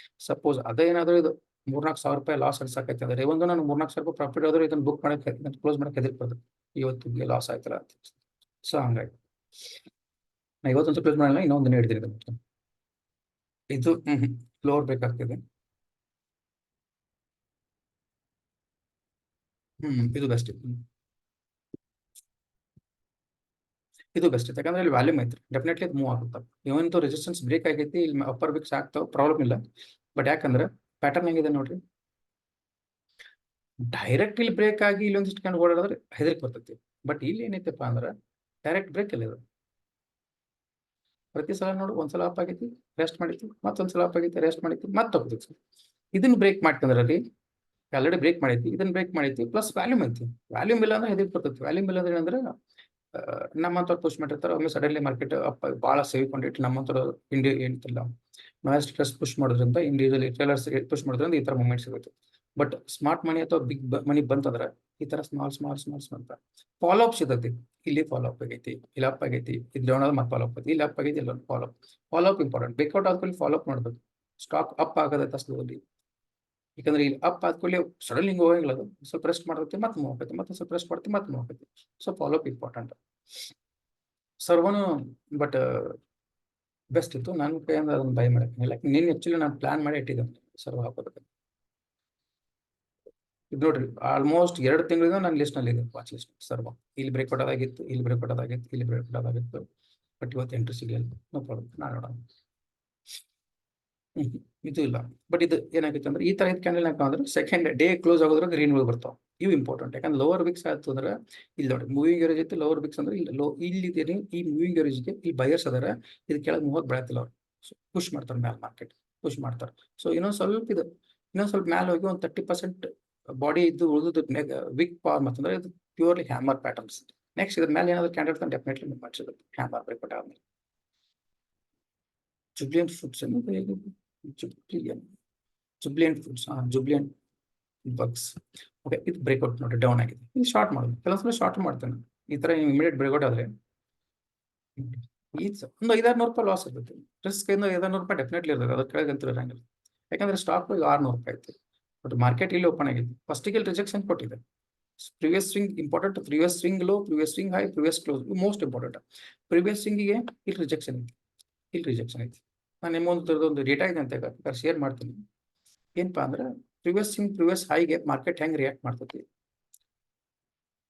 ಸಪೋಸ್ ಅದೇ ಏನಾದರೂ ಇದು 3,000-4,000 ರೂಪಾಯಿ ಲಾಸ್ ಅನ್ಸಕೈತೆ ಅಂದ್ರೆ ಒಂದು ನಾನು 3,000 ರೂಪಾಯಿ ಪ್ರಾಫಿಟ್ ಆದರೂ ಇದನ್ನು ಬುಕ್ ಮಾಡಕ್ಕೆ ಕ್ಲೋಸ್ ಮಾಡಕ್ಕೆ ಹೆದರ್ಬೋದು, ಇವತ್ತಿಗೆ ಲಾಸ್ ಆಯ್ತಲ್ಲ ಅಂತ. ಸೊ ಹಂಗಾಗಿ ನಾ ಇವತ್ತೊಂದು ಕ್ಲೋಸ್ ಮಾಡಲ್ಲ, ಇನ್ನೊಂದು ಹಿಡಿದಿದೆ. ಇದು ಫ್ಲೋರ್ ಬೇಕಾಗ್ತದೆ. ಇದು ಬೆಸ್ಟ್, ಇದು ಬೆಸ್ಟ್ ಇತ್ತು. ಯಾಕಂದ್ರೆ ಇಲ್ಲಿ ವ್ಯಾಲ್ಯೂಮ್ ಐತ್ರಿ, ಡೆಫಿನೆಟ್ಲಿ ಇದು ಮೂವ್ ಆಗುತ್ತೆ. ಇವಂತೂ ರೆಸಿಸ್ಟೆನ್ಸ್ ಬ್ರೇಕ್ ಆಗೈತಿ, ಇಲ್ಲಿ ಅಪ್ಪರ್ ಬಿಕ್ಸ್ ಆಗ್ತಾವ, ಪ್ರಾಬ್ಲಮ್ ಇಲ್ಲ. ಬಟ್ ಯಾಕಂದ್ರೆ ಪ್ಯಾಟರ್ನ್ ಹೆಂಗಿದೆ ನೋಡ್ರಿ, ಡೈರೆಕ್ಟ್ ಇಲ್ಲಿ ಬ್ರೇಕ್ ಆಗಿ ಇಲ್ಲೊಂದಿಷ್ಟು ಕಂಡು ಓಡಾಡಿದ್ರೆ ಹೆದರಿಕೆ ಬರ್ತೈತಿ. ಬಟ್ ಇಲ್ಲಿ ಏನೈತಪ್ಪ ಅಂದ್ರೆ ಡೈರೆಕ್ಟ್ ಬ್ರೇಕ್ ಇಲ್ಲ ಇದು. ಪ್ರತಿ ಸಲ ನೋಡು, ಒಂದ್ಸಲ ಅಪ್ ಆಗೈತಿ ರೆಸ್ಟ್ ಮಾಡಿತ್ತು, ಮತ್ತೊಂದ್ಸಲ ಅಪ್ ಆಗೈತಿ ರೆಸ್ಟ್ ಮಾಡಿತ್ತು, ಮತ್ತೆ ಹೋಗ್ತೈತಿ. ಇದನ್ನ ಬ್ರೇಕ್ ಮಾಡ್ಕೊಂಡ್ರೆ ರೀ ಆಲ್ರೆಡಿ ಬ್ರೇಕ್ ಮಾಡೈತಿ, ಇದನ್ನ ಬ್ರೇಕ್ ಮಾಡೈತಿ, ಪ್ಲಸ್ ವ್ಯಾಲ್ಯೂಮ್ ಐತಿ. ವ್ಯಾಲ್ಯೂಮ್ ಇಲ್ಲ ಅಂದ್ರೆ ಹೆದರಿಕೆ ಬರ್ತೈತಿ. ವ್ಯಾಲ್ಯೂಮ್ ಇಲ್ಲ ಅಂದ್ರೆ ಏನಂದ್ರೆ ನಮ್ಮಂತವ್ರು ಪುಷ್ ಮಾಡಿರ್ತಾರೆ, ಒಮ್ಮೆ ಸಡನ್ಲಿ ಮಾರ್ಕೆಟ್ ಅಪ್ ಭಾಳ ಸೇವಿಕೊಂಡಿಟ್ಟು ನಮ್ಮಂತವ್ರು ಇಂಡಿಯಾ ಏನಿಲ್ಲ ಸ್ಟ್ರೆಸ್ ಪುಷ್ ಮಾಡೋದ್ರಿಂದ ಇಂಡಿವಿಜುವಲ್ ಟ್ರೇಲರ್ಸ್ ಪುಷ್ ಮಾಡೋದ್ರಿಂದ ಈ ತರ ಮೂವ್ಮೆಂಟ್ ಸಿಗುತ್ತೆ. ಬಟ್ ಸ್ಮಾರ್ಟ್ ಮನಿ ಅಥವಾ ಬಿಗ್ ಮನಿ ಬಂತಂದ್ರೆ ಈ ತರ ಸ್ಮಾಲ್ ಫಾಲೋ ಅಪ್ ಸಿಗತ್ತೆ. ಇಲ್ಲಿ ಫಾಲೋ ಅಪ್ ಆಗೈತಿ, ಇಲ್ಲಿ ಅಪ್ ಆಗೈತಿ, ಇದು ಡೌನ್ ಆದ್ರೆ ಮತ್ತೆ ಫಾಲೋ ಅಪ್ ಆಗೈತಿ, ಇಲ್ಲಿ ಅಪ್ ಆಗೈತಿ, ಇಲ್ಲ ಫಾಲೋ ಅಪ್ ಇಂಪಾರ್ಟೆಂಟ್. ಬ್ರೇಕ್ಔಟ್ ಆದ್ಮೇಲೆ ಫಾಲೋ ಅಪ್ ಮಾಡ್ಬೇಕು. ಸ್ಟಾಕ್ ಅಪ್ ಆಗದೈತೆ ಸ್ಲೋಲಿ, ಯಾಕಂದ್ರೆ ಇಲ್ಲಿ ಅಪ್ ಆದ್ಮೇಲೆ ಸಡನ್ಲಿ ಹಿಂಗೆ ಹೋಗಂಗಿಲ್ಲ, ಅದು ಸ್ವಲ್ಪ ರೆಸ್ಟ್ ಮಾಡ್ತೈತಿ, ಮತ್ತೆ ಮೂವ್ ಆಗೈತಿ, ಮತ್ತೆ ಸ್ವಲ್ಪ ರೆಸ್ಟ್ ಮಾಡ್ತೀವಿ, ಮತ್ತೆ ಮೂವ್ ಆಗೈತಿ. So follow up important. ಸರ್ವನು ಬಟ್ ಬೆಸ್ಟ್ ಇತ್ತು. ನನ್ನ ಕೈಯಿಂದ ಅದನ್ನು ಬೈ ಮಾಡಕ್ಕಿಲ್ಲ. ನೀನು ಆಕ್ಚುಲಿ ನಾನು ಪ್ಲಾನ್ ಮಾಡಿ ಇಟ್ಟಿದ್ದೆ ಸರ್ವ್ ಹಾಕೋದಕ್ಕೆ. ಇದು ನೋಡ್ರಿ ಆಲ್ಮೋಸ್ಟ್ 2 ತಿಂಗಳಿಂದ ನನ್ನ ಲಿಸ್ಟ್ ನಲ್ಲಿ ಇದೆ, ವಾಚ್ ಲಿಸ್ಟ್ ಸರ್ವ. ಇಲ್ಲಿ ಬ್ರೇಕ್ಔಟ್ ಆದಾಗಿತ್ತು, ಇಲ್ಲಿ ಬ್ರೇಕ್ಔಟ್ ಆದಾಗಿತ್ತು, ಇಲ್ಲಿ ಬ್ರೇಕ್ಔಟ್ ಆದಾಗಿತ್ತು. ಬಟ್ ಇವತ್ತು ಎಂಟ್ರಿ ಸಿಗಲಿಲ್ಲ, ನೋ ಪ್ರಾಬ್ಲಮ್, ನಾನು ನೋಡೋಣ. ಇದು ಇಲ್ಲ. ಬಟ್ ಇದು ಏನಾಗಿತ್ತು ಅಂದ್ರೆ ಈ ತರ ಇದು ಕ್ಯಾಂಡಲ್ ಹಾಕಂದ್ರೆ ಸೆಕೆಂಡ್ ಡೇ ಕ್ಲೋಸ್ ಆಗೋದ್ರ ಗ್ರೀನ್ ಗಳು ಬರ್ತಾವ. ಇವು ಇಂಪಾರ್ಟೆಂಟ್. ಯಾಕಂದ್ರೆ ಲೋವರ್ ವಿಕ್ಸ್ ಆಯ್ತು ಅಂದ್ರೆ ಇಲ್ಲಿ ನೋಡಿ ಮೂವಿಂಗ್ ಎವರೇಜ್ ಐತಿ, ಲೋವರ್ ವಿಕ್ಸ್ ಅಂದ್ರೆ ಇಲ್ಲಿ ಇಲ್ಲಿ ಈ ಮೂವಿಂಗ್ ಎವರೇಜ್ಗೆ ಈ ಬಯರ್ಸ್ ಅದಾರ, ಇದು ಕೆಳಗೆ ಮೂವತ್ತು ಬೆಳತಿಲ್ಲ ಅವ್ರು. ಪುಷ್ ಮಾಡ್ತಾರೆ ಮ್ಯಾಲ್, ಮಾರ್ಕೆಟ್ ಪುಷ್ ಮಾಡ್ತಾರೆ. ಸೊ ಇನ್ನೊಂದು ಸ್ವಲ್ಪ ಮ್ಯಾಲ್ ಹೋಗಿ ಒಂದು 30% ಬಾಡಿ ಇದ್ದು ಉಳಿದು ವಿಕ್ ಫಾರ್ಮ್ ಅಂತಂದ್ರೆ ಇದು ಪ್ಯೂರ್ಲಿ ಹ್ಯಾಮರ್ ಪ್ಯಾಟರ್ನ್ಸ್. ನೆಕ್ಸ್ಟ್ ಇದ್ರ ಮೇಲೆ ಏನಾದ್ರು ಕ್ಯಾಂಡಲ್ ಡೆಫಿನೆಟ್ಲಿ ಮೂವ್ಮೆಂಟ್ ಸಿಗುತ್ತೆ ಹ್ಯಾಮರ್ ಬ್ರೇಕ್ಔಟ್ ಆದ್ಮೇಲೆ. Jubilant foods jubilant foods jubilant bugs. Okay, ಇದು ಬ್ರೇಕ್ಔಟ್ ನೋಡಿ ಡೌನ್ ಆಗಿದೆ. ಇದು ಶಾರ್ಟ್ ಮಾಡೋದು, ಕೆಲವೊಂದ್ಸಲ ಶಾರ್ಟ್ ಮಾಡ್ತೇನೆ. ಈ ತರ ಇಮಿಡಿಯೇಟ್ ಬ್ರೇಕ್ಔಟ್ ಆದ್ರೆ ಒಂದು 500-600 ರೂಪಾಯಿ ಲಾಸ್ ಇರ್ತೈತಿ. ರಿಸ್ಕ್ ಇಂದ 500 ರೂಪಾಯಿ ಡೆಫಿನೆಟ್ಲಿ ಇರ್ತದೆ, ಅದ್ರ ಕೆಳಗೆ ಅಂತ ಇರಂಗಿಲ್ಲ. ಯಾಕಂದ್ರೆ ಸ್ಟಾಕ್ 600 ರೂಪಾಯಿ ಐತಿ, ಬಟ್ ಮಾರ್ಕೆಟ್ ಇಲ್ಲಿ ಓಪನ್ ಆಗಿದೆ. ಫಸ್ಟಿಗೆ ಇಲ್ಲಿ ರಿಜೆಕ್ಷನ್ ಕೊಟ್ಟಿದೆ. Previous swing important, previous swing low, previous swing high, previous close most important. Previous ಸ್ವಿಂಗಿಗೆ ಇಲ್ಲಿ ರಿಜೆಕ್ಷನ್ ಐತಿ. ನಾನು ನಿಮ್ಮೊಂದು ಡೇಟಾ ಇದೆ ಅಂತ ಶೇರ್ ಮಾಡ್ತೀನಿ. ಏನಪ್ಪಾ ಅಂದ್ರೆ ಪ್ರಿವಿಯಸ್ ಹೈಗೆ ಮಾರ್ಕೆಟ್ ಹೆಂಗ್ ರಿಯಾಕ್ಟ್ ಮಾಡ್ತೈತಿ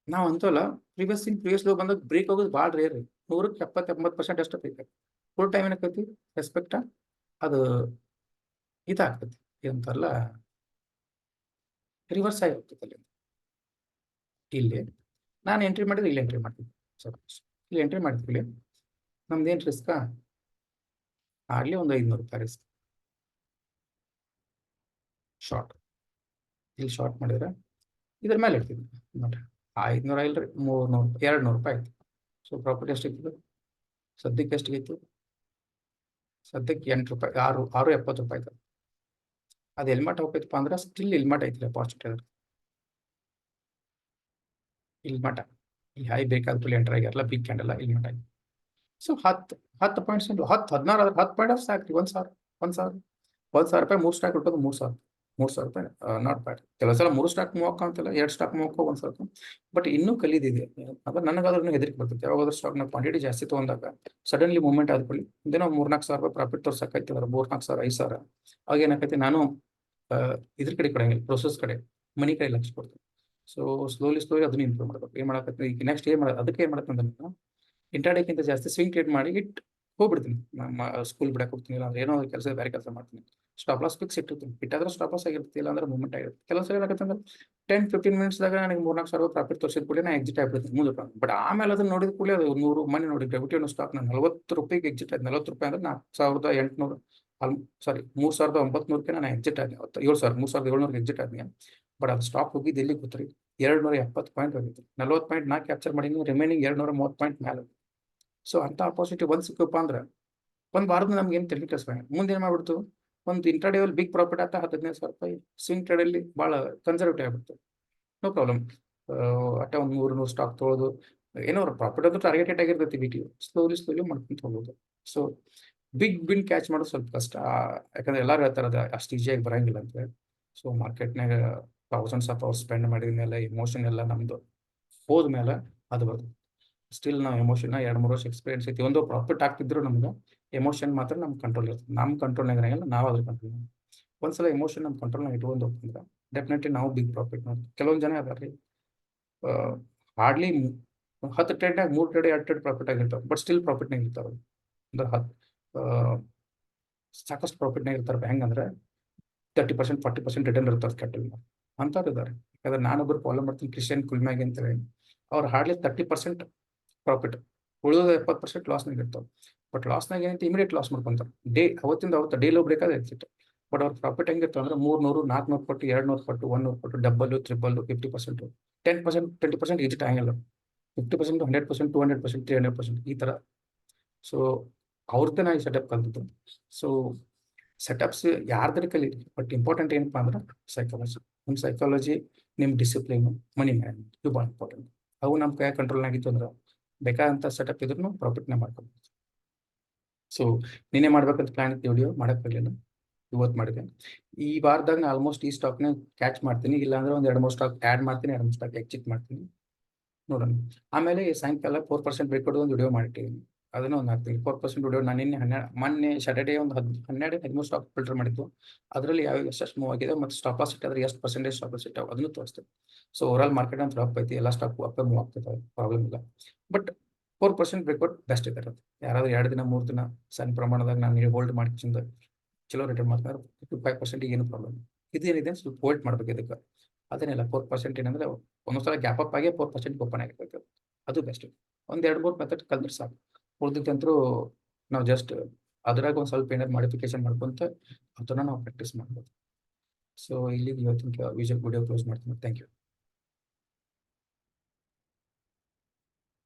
ನಾವು ಅಂತಲ್ಲ. ಪ್ರಿವಿಯಸ್ ಲೋ ಬಂದಾಗ ಬ್ರೇಕ್ ಆಗೋದು ಭಾಳ ರೇರ್ ರೀ. 100ಕ್ಕೆ 70-80% ಅಷ್ಟು ಬ್ರೇಕ್ ಆಗ್ತದೆ. ಫುಲ್ ಟೈಮ್ ಏನಾಗ್ತೈತಿ ರೆಸ್ಪೆಕ್ಟ ಅದು ಇದಾಗ್ತೈತಿ, ಏನಂತಾರಲ್ಲ ರಿವರ್ಸ್ ಆಗಿ ಹೋಗ್ತೈತಿ. ಅಲ್ಲಿ ಇಲ್ಲಿ ನಾನು ಎಂಟ್ರಿ ಮಾಡಿದ್ರೆ ಇಲ್ಲಿ ಎಂಟ್ರಿ ಮಾಡ್ತೀನಿ. ಇಲ್ಲಿ ಎಂಟ್ರಿ ಮಾಡ್ತೀವಿ, ನಮ್ದೇನು ರಿಸ್ಕಾ ಆಗ್ಲಿ ಒಂದು 500 ರೂಪಾಯಿ ರಿಸ್ಕ್. ಶಾರ್ಟ್ ಇಲ್ಲಿ ಶಾರ್ಟ್ ಮಾಡಿದ್ರೆ ಇದ್ರ ಮೇಲೆ ಇಡ್ತೀವಿ ನೋಡ್ರಿ. 500 ಇಲ್ರಿ, 300, 200 ರೂಪಾಯಿ ಆಯ್ತು. ಸೊ ಪ್ರಾಫಿಟ್ ಎಷ್ಟಿತ್ತು ಸದ್ಯಕ್ಕೆ? ಎಷ್ಟಿತ್ತು ಸದ್ಯಕ್ಕೆ? 8 ರೂಪಾಯಿ, 6.70 ರೂಪಾಯಿ ಆಯ್ತು. ಅದು ಎಲ್ಲಿ ಮಟ್ಟ ಹೋಗ್ತೈತಪ್ಪ ಅಂದ್ರೆ ಸ್ಟಿಲ್ ಇಲ್ಲಿ ಮಟ್ಟ ಐತಿಲ್ಲ ಅಪಾರ್ಚುನಿಟಿ. ಇಲ್ಲಿ ಮಟ್ಟ ಈ ಹೈ ಬೇಕಾದ ಫುಲ್ ಎಂಟರ್ ಆಗ್ಯಾರಲ್ಲ, ಬಿಗ್ ಕ್ಯಾಂಡಲ್ ಇಲ್ಲಿ ಮಟ್ಟ ಆಯ್ತು. ಸೊ 10 ಪಾಯಿಂಟ್ಸ್ 10, 16 ಆದ್ರೆ 10 ಪಾಯಿಂಟ್ ಸಾಕ್ರಿ. 1,000 ರೂಪಾಯಿ 3 ಸ್ಟಾಕ್ ಇಟ್ಟೋದು 3,000 ರೂಪಾಯಿ. Not bad. ಕೆಲವು ಸಲ 3 ಸ್ಟಾಕ್ ಮೂವ್ ಅಂತಿಲ್ಲ, 2 ಸ್ಟಾಕ್ ಮೂವ್ 1,000 ರೂಪಾಯಿ. ಬಟ್ ಇನ್ನೂ ಕಲಿದಿದೆ. ಅದ್ರ ನನಗಾದ್ರೂ ಹೆದರಿಕೆ ಬರ್ತೈತೆ. ಯಾವಾಗಾದ್ರೂ ಸ್ಟಾಕ್ ನ ಕ್ವಾಂಟಿಟಿ ಜಾಸ್ತಿ ತಗೊಂಡಾಗ ಸಡನ್ಲಿ ಮೂವ್ಮೆಂಟ್ ಆದ್ಕೊಳ್ಳಿ ಇದೇನೋ 3-4 ಸಾವಿರ ರೂಪಾಯಿ ಪ್ರಾಫಿಟ್ ತೋರ್ಸಕೈತಿ, 3-4 ಸಾವಿರ 5 ಸಾವಿರ ಅವಾಗ ಏನಾಕೈತಿ, ನಾನು ಇದ್ರ ಕಡೆ ಕೊಡಂಗಿಲ್ಲ, ಪ್ರೋಸೆಸ್ ಕಡೆ ಮನಿ ಕಡೆ ಲಕ್ಷ ಕೊಡ್ತೀನಿ. ಸೊ ಸ್ಲೋಲಿ ಅದನ್ನ ಇಂಪ್ರೂವ್ ಮಾಡ್ಬೇಕು. ಏನ್ ಮಾಡಕತ್ತೀನಿ ಈಗ ನೆಕ್ಸ್ಟ್ ಏನ್ ಮಾಡೋದು, ಅದಕ್ಕೆ ಏನ್ ಮಾಡತ್ತಂದ್ರೆ ನಾನು ಇಂಟ್ರಾಡೇಕ್ಕಿಂತ ಜಾಸ್ತಿ ಸ್ವಿಂಗ್ ಟ್ರೇಡ್ ಮಾಡಿ ಹೋಗ್ಬಿಡ್ತೀನಿ. ನಮ್ಮ ಸ್ಕೂಲ್ ಬಿಡಕ್ಕೆ ಹೋಗ್ತೀನಿ, ಇಲ್ಲ ಅಂದ್ರೆ ಏನೋ ಕೆಲಸ ಬೇರೆ ಕೆಲಸ ಮಾಡ್ತೀನಿ. ಸ್ಟಾಪ್ ಲಾಸ್ ಫಿಕ್ಸ್ ಇಟ್ಟಿರ್ತೀನಿ. ಇಟ್ಟಾದ್ರೆ ಸ್ಟಾಪ್ ಲಾಸ್ ಆಗಿರ್ತಿಲ್ಲ, ಇಲ್ಲ ಅಂದ್ರೆ ಮೂವ್ಮೆಂಟ್ ಆಗಿರುತ್ತೆ. ಕೆಲವು ಸಲ ಏನಾಗುತ್ತೆ ಅಂದ್ರೆ 10-15 ಮಿನಿಟ್ಸ್ದಾಗ ನನಗೆ 3-4 ಸಾವಿರ ಪ್ರಾಫಿಟ್ ತೋರಿಸಿದ ಕೂಡಲೇ ನಾನು ಎಕ್ಸಿಟ್ ಆಗ್ಬಿಡ್ತೀನಿ ಮುಂದೆ. ಬಟ್ ಆಮೇಲೆ ಅದನ್ನ ನೋಡಿದ ಕೂಡಲೇ ಅದು 100 ಮನೆ ನೋಡಿ ಗ್ರಾವಿಟಿ ಅನ್ನೋ ಸ್ಟಾಕ್ ನಾನು 40 ರೂಪಾಯಿಗೆ ಎಕ್ಸಿಟ್ ಆಯ್ತು. 40 ರೂಪಾಯಿ ಅಂದ್ರೆ 4,800, ಸಾರಿ 3,900ಕ್ಕೆ ನಾನು ಎಕ್ಸಿಟ್ ಆಗಿ 3,700ಗೆ ಎಕ್ಸಿಟ್ ಆದ್ನಿ. ಬಟ್ ಅದು ಸ್ಟಾಕ್ ಹೋಗಿದ್ದು ಎಲ್ಲಿ ಗೊತ್ತ್ರಿ, 270 ಪಾಯಿಂಟ್ ಹೋಗಿತ್ತು. 40 ಪಾಯಿಂಟ್ ನಾ ಕ್ಯಾಪ್ಚರ್ ಮಾಡೀನಿ, ರಿಮೈನಿಂಗ್ 230 ಪಾಯಿಂಟ್ ಮೇಲೆ. ಸೊ ಅಂತ ಅಪಾರ್ಚುನಿಟಿ ಒಂದ್ ಸಿಕ್ಕಪ್ಪ ಅಂದ್ರೆ ಒಂದ್ ವಾರದ ನಮ್ಗೆ ಏನು ತೆರಿಗೆ ಕೆಲಸ ಮುಂದೆ ಏನ್ ಮಾಡ್ಬಿಡ್ತು, ಒಂದು ಇಂಟ್ರಾಡೇ ಅಲ್ಲಿ ಬಿಗ್ ಪ್ರಾಫಿಟ್ ಆತ 15,000 ರೂಪಾಯಿ. ಸ್ವಿಂಗ್ ಟ್ರೇಡ್ ಅಲ್ಲಿ ಬಹಳ ಕನ್ಸರ್ವೇಟಿವ್ ಆಗ್ಬಿಡ್ತು. No problem. ಅಟ್ಟ ಒಂದು 100 ಸ್ಟಾಕ್ ತೊಗೊಳೋದು, ಏನೋ ಪ್ರಾಫಿಟ್ ಅದು ಟಾರ್ಗೆಟೆಡ್ ಆಗಿರ್ತೈತಿ. ಬಿಟಿ ಸ್ಲೋಲಿ ಮಾಡ್ಕೊಂತ ಹೋಗೋದು. ಸೊ ಬಿಗ್ ಬಿನ್ ಕ್ಯಾಚ್ ಮಾಡೋದು ಸ್ವಲ್ಪ ಕಷ್ಟ, ಯಾಕಂದ್ರೆ ಎಲ್ಲಾರು ಹೇಳ್ತಾರದ ಅಷ್ಟು ಈಸಿಯಾಗಿ ಬರಂಗಿಲ್ಲ ಅಂತ. ಸೊ ಮಾರ್ಕೆಟ್ನಾಗ ಥೌಸಂಡ್ಸ್ ಆಫ್ ಅವರ್ಸ್ ಸ್ಪೆಂಡ್ ಮಾಡಿದ ಮೇಲೆ ಎಮೋಷನ್ ಎಲ್ಲ ನಮ್ದು ಹೋದ್ಮೇಲೆ ಅದು ಬರ್ತದೆ. ಸ್ಟಿಲ್ ನಾವು ಎಮೋಷನ್ 2-3 ವರ್ಷ ಎಕ್ಸ್ಪೀರಿಯನ್ಸ್ ಐತಿ. ಒಂದು ಪ್ರಾಫಿಟ್ ಆಗ್ತಿದ್ರು ನಮ್ಗೆ ಎಮೋಷನ್ ಮಾತ್ರ ನಮ್ ಕಂಟ್ರೋಲ್ ಇರ್ತದೆ. ನಮ್ಮ ಕಂಟ್ರೋಲ್ನಾಗ ಇರಂಗಿಲ್ಲ, ನಾವು ಅದ್ರ ಕಂಟ್ರೋಲ್. ಒಂದ್ಸಲ ಎಮೋಷನ್ ನಮ್ಮ ಕಂಟ್ರೋಲ್ನಾಗ ಇಟ್ಕೊಂಡು ಹೋಗ್ತಂದ್ರೆ ಡೆಫಿನೆಟ್ಲಿ ನಾವು ಬಿಗ್ ಪ್ರಾಫಿಟ್ ಮಾಡ್ತೀವಿ. ಕೆಲವೊಂದು ಜನ ಅದಾರ್ರಿ, ಹಾರ್ಡ್ಲಿ 10 ಟ್ರೇಡ್ನಾಗ 3 ಟ್ರೇಡ್ 2 ಟ್ರೇಡ್ ಪ್ರಾಫಿಟ್ ಆಗಿರ್ತಾವೆ, ಬಟ್ ಸ್ಟಿಲ್ ಪ್ರಾಫಿಟ್ನಾಗ ಇರ್ತಾವೆ. ಅಂದ್ರೆ ಸಾಕಷ್ಟು ಪ್ರಾಫಿಟ್ನಾಗ ಇರ್ತಾರೆ. ಹೆಂಗಂದ್ರೆ 30%, 40% ರಿಟರ್ನ್ ಇರ್ತಾರೆ ಕ್ಯಾಪಿಟಲ್. ಅಂಥವ್ರು ಇದ್ದಾರೆ. ಯಾಕಂದ್ರೆ ನಾನೊಬ್ಬರು ಫಾಲೋ ಮಾಡ್ತೀನಿ, ಕ್ರಿಶ್ಚಿಯನ್ ಕುಲ್ಮ್ಯಾಗಿ ಅಂತ ಹೇಳಿ. ಅವ್ರು ಹಾರ್ಡ್ಲಿ 30% ಪ್ರಾಫಿಟ್, ಉಳಿದ 70% ಲಾಸ್ನಾಗ ಇರ್ತಾವೆ. ಬಟ್ ಲಾಸ್ನಾಗ ಏನೈತಿ, ಇಮಿಡಿಯೇಟ್ ಲಾಸ್ ಮಾಡ್ಕೊಂತಾರೆ. ಅವತ್ತಿಂದ ಡೇ ಲೋ ಬೇಕಾದ್ರೆ ಎಕ್ಸಿಟ್. ಬಟ್ ಅವ್ರ ಪ್ರಾಫಿಟ್ ಹೆಂಗಿರ್ತಾವೆ ಅಂದ್ರೆ 300, 400 ಪಟ್ಟು, 200 ಪಟ್ಟು, 100 ಪಟ್ಟು, ಡಬಲ್, ಟ್ರಿಬಲ್, 50%, 10%, 20% ಎಕ್ಸಿಟ್ ಆಗಿಲ್ಲ. 50%, 100%, 200%, 300% ಈ ತರ. ಸೊ ಅವ್ರದ್ದೇ ನಾ ಈ ಸೆಟಪ್ ಕಲ್ತಿದ್ದು. ಸೊ ಸೆಟಪ್ಸ್ ಯಾರ್ದಾರ ಕಲೀರಿ, ಬಟ್ ಇಂಪಾರ್ಟೆಂಟ್ ಏನಪ್ಪಾ ಅಂದ್ರೆ ಸೈಕಾಲಜಿ. ನಿಮ್ಮ ಸೈಕಾಲಜಿ, ನಿಮ್ಮ ಡಿಸಿಪ್ಲಿನ್, ಮನಿ ಮ್ಯಾನೇಜ್ಮೆಂಟ್ ಇವು ಭಾಳ ಇಂಪಾರ್ಟೆಂಟ್. ಅವು ನಮ್ಮ ಕೈ ಕಂಟ್ರೋಲ್ನಾಗಿತ್ತು ಅಂದ್ರೆ ಬೇಕಾದಂಥ ಸೆಟಪ್ ಇದ್ರೂ ಪ್ರಾಫಿಟ್ನ ಮಾಡ್ಕೊಬೋದು. ಸೊ ನೀನೇ ಮಾಡ್ಬೇಕಂತ ಪ್ಲಾನ್ ಇತ್ತು, ವಿಡಿಯೋ ಮಾಡೋಕ್ಕಾಗಲಿಲ್ಲ, ಇವತ್ತು ಮಾಡಿದೆ. ಈ ವಾರದಾಗ ನಾನು ಆಲ್ಮೋಸ್ಟ್ ಈ ಸ್ಟಾಕ್ನ ಕ್ಯಾಚ್ ಮಾಡ್ತೀನಿ. ಇಲ್ಲಾಂದ್ರೆ ಒಂದು 2-3 ಸ್ಟಾಕ್ ಆ್ಯಡ್ ಮಾಡ್ತೀನಿ, 2-3 ಸ್ಟಾಕ್ ಎಕ್ಸಿಟ್ ಮಾಡ್ತೀನಿ, ನೋಡೋಣ. ಆಮೇಲೆ ಸಾಯಂಕಾಲ 4% ಬ್ರೇಕ್ ಕೊಡೋದು ಒಂದು ವಿಡಿಯೋ ಮಾಡಿಟ್ಟಿದ್ದೀನಿ, ಅದನ್ನ ಒಂದು ಹಾಕ್ತೀನಿ. 4% ವಿಡಿಯೋ ನಾನು ಮೊನ್ನೆ ಸ್ಯಾಟರ್ಡೇ ಒಂದು 12-13 ಸ್ಟಾಕ್ ಫಿಲ್ಟರ್ ಮಾಡಿದ್ದು. ಅದರಲ್ಲಿ ಯಾವ ಎಷ್ಟು ಮೂವ್ ಆಗಿದೆ ಮತ್ತು ಸ್ಟಾಪ್ ಲಾಸ್ ಇಟ್ಟಾದ್ರೆ ಎಷ್ಟು ಪರ್ಸೆಂಟೇಜ್ ಸ್ಟಾಪ್ ಲಾಸ್ ಇಟ್ಟಾವೆ ಅದನ್ನು ತೋರಿಸ್ತೇನೆ. ಸೊ ಓವರಾಲ್ ಮಾರ್ಕೆಟ್ ಅಂತ ಅಪ್ ಐತಿ, ಎಲ್ಲ ಸ್ಟಾಕ್ ಅಪ್ ಮೂವ್ ಆಗ್ತದೆ, ಪ್ರಾಬ್ಲಮ್ ಇಲ್ಲ. ಬಟ್ 4% ಬ್ರೇಕ್ಔಟ್ ಬೆಸ್ಟ್ ಇದೆ. ಯಾರಾದ್ರೂ 2 ದಿನ 3 ದಿನ ಸಣ್ಣ ಪ್ರಮಾಣದಾಗ ನಾನು ಹೋಲ್ಡ್ ಮಾಡ್ಕೊಂಡು ಚಲೋ ರಿಟರ್ನ್ ಮಾಡ್ತಾರೆ, 5% ಏನು ಪ್ರಾಬ್ಲಮ್. ಇದೇನಿದೆ ಸ್ವಲ್ಪ ಹೋಲ್ಡ್ ಮಾಡ್ಬೇಕು ಇದಕ್ಕೆ. ಅದೇನಿಲ್ಲ 4% ಏನಂದ್ರೆ ಒಂದೊಂದ್ಸಲ ಗ್ಯಾಪ್ ಅಪ್ ಆಗಿ 4% ಓಪನ್ ಆಗಿರ್ತೈತೆ, ಅದು ಬೆಸ್ಟ್. ಒಂದು 2-3 ಮೆಥಡ್ ಕಲ್ತ್ರೆ ಸಾಕು. ಉಳಿದಿದ್ದಂತರೂ ನಾವು ಜಸ್ಟ್ ಅದ್ರಾಗ ಒಂದು ಸ್ವಲ್ಪ ಏನಾದ್ರು ಮಾಡಿಫಿಕೇಶನ್ ಮಾಡ್ಕೊಂತ ಅದನ್ನ ನಾವು ಪ್ರಾಕ್ಟೀಸ್ ಮಾಡ್ಬೋದು. ಸೊ ಇಲ್ಲಿ ಇವತ್ತಿನ ವಿಡಿಯೋ ಕ್ಲೋಸ್ ಮಾಡ್ತೀನಿ. Thank you.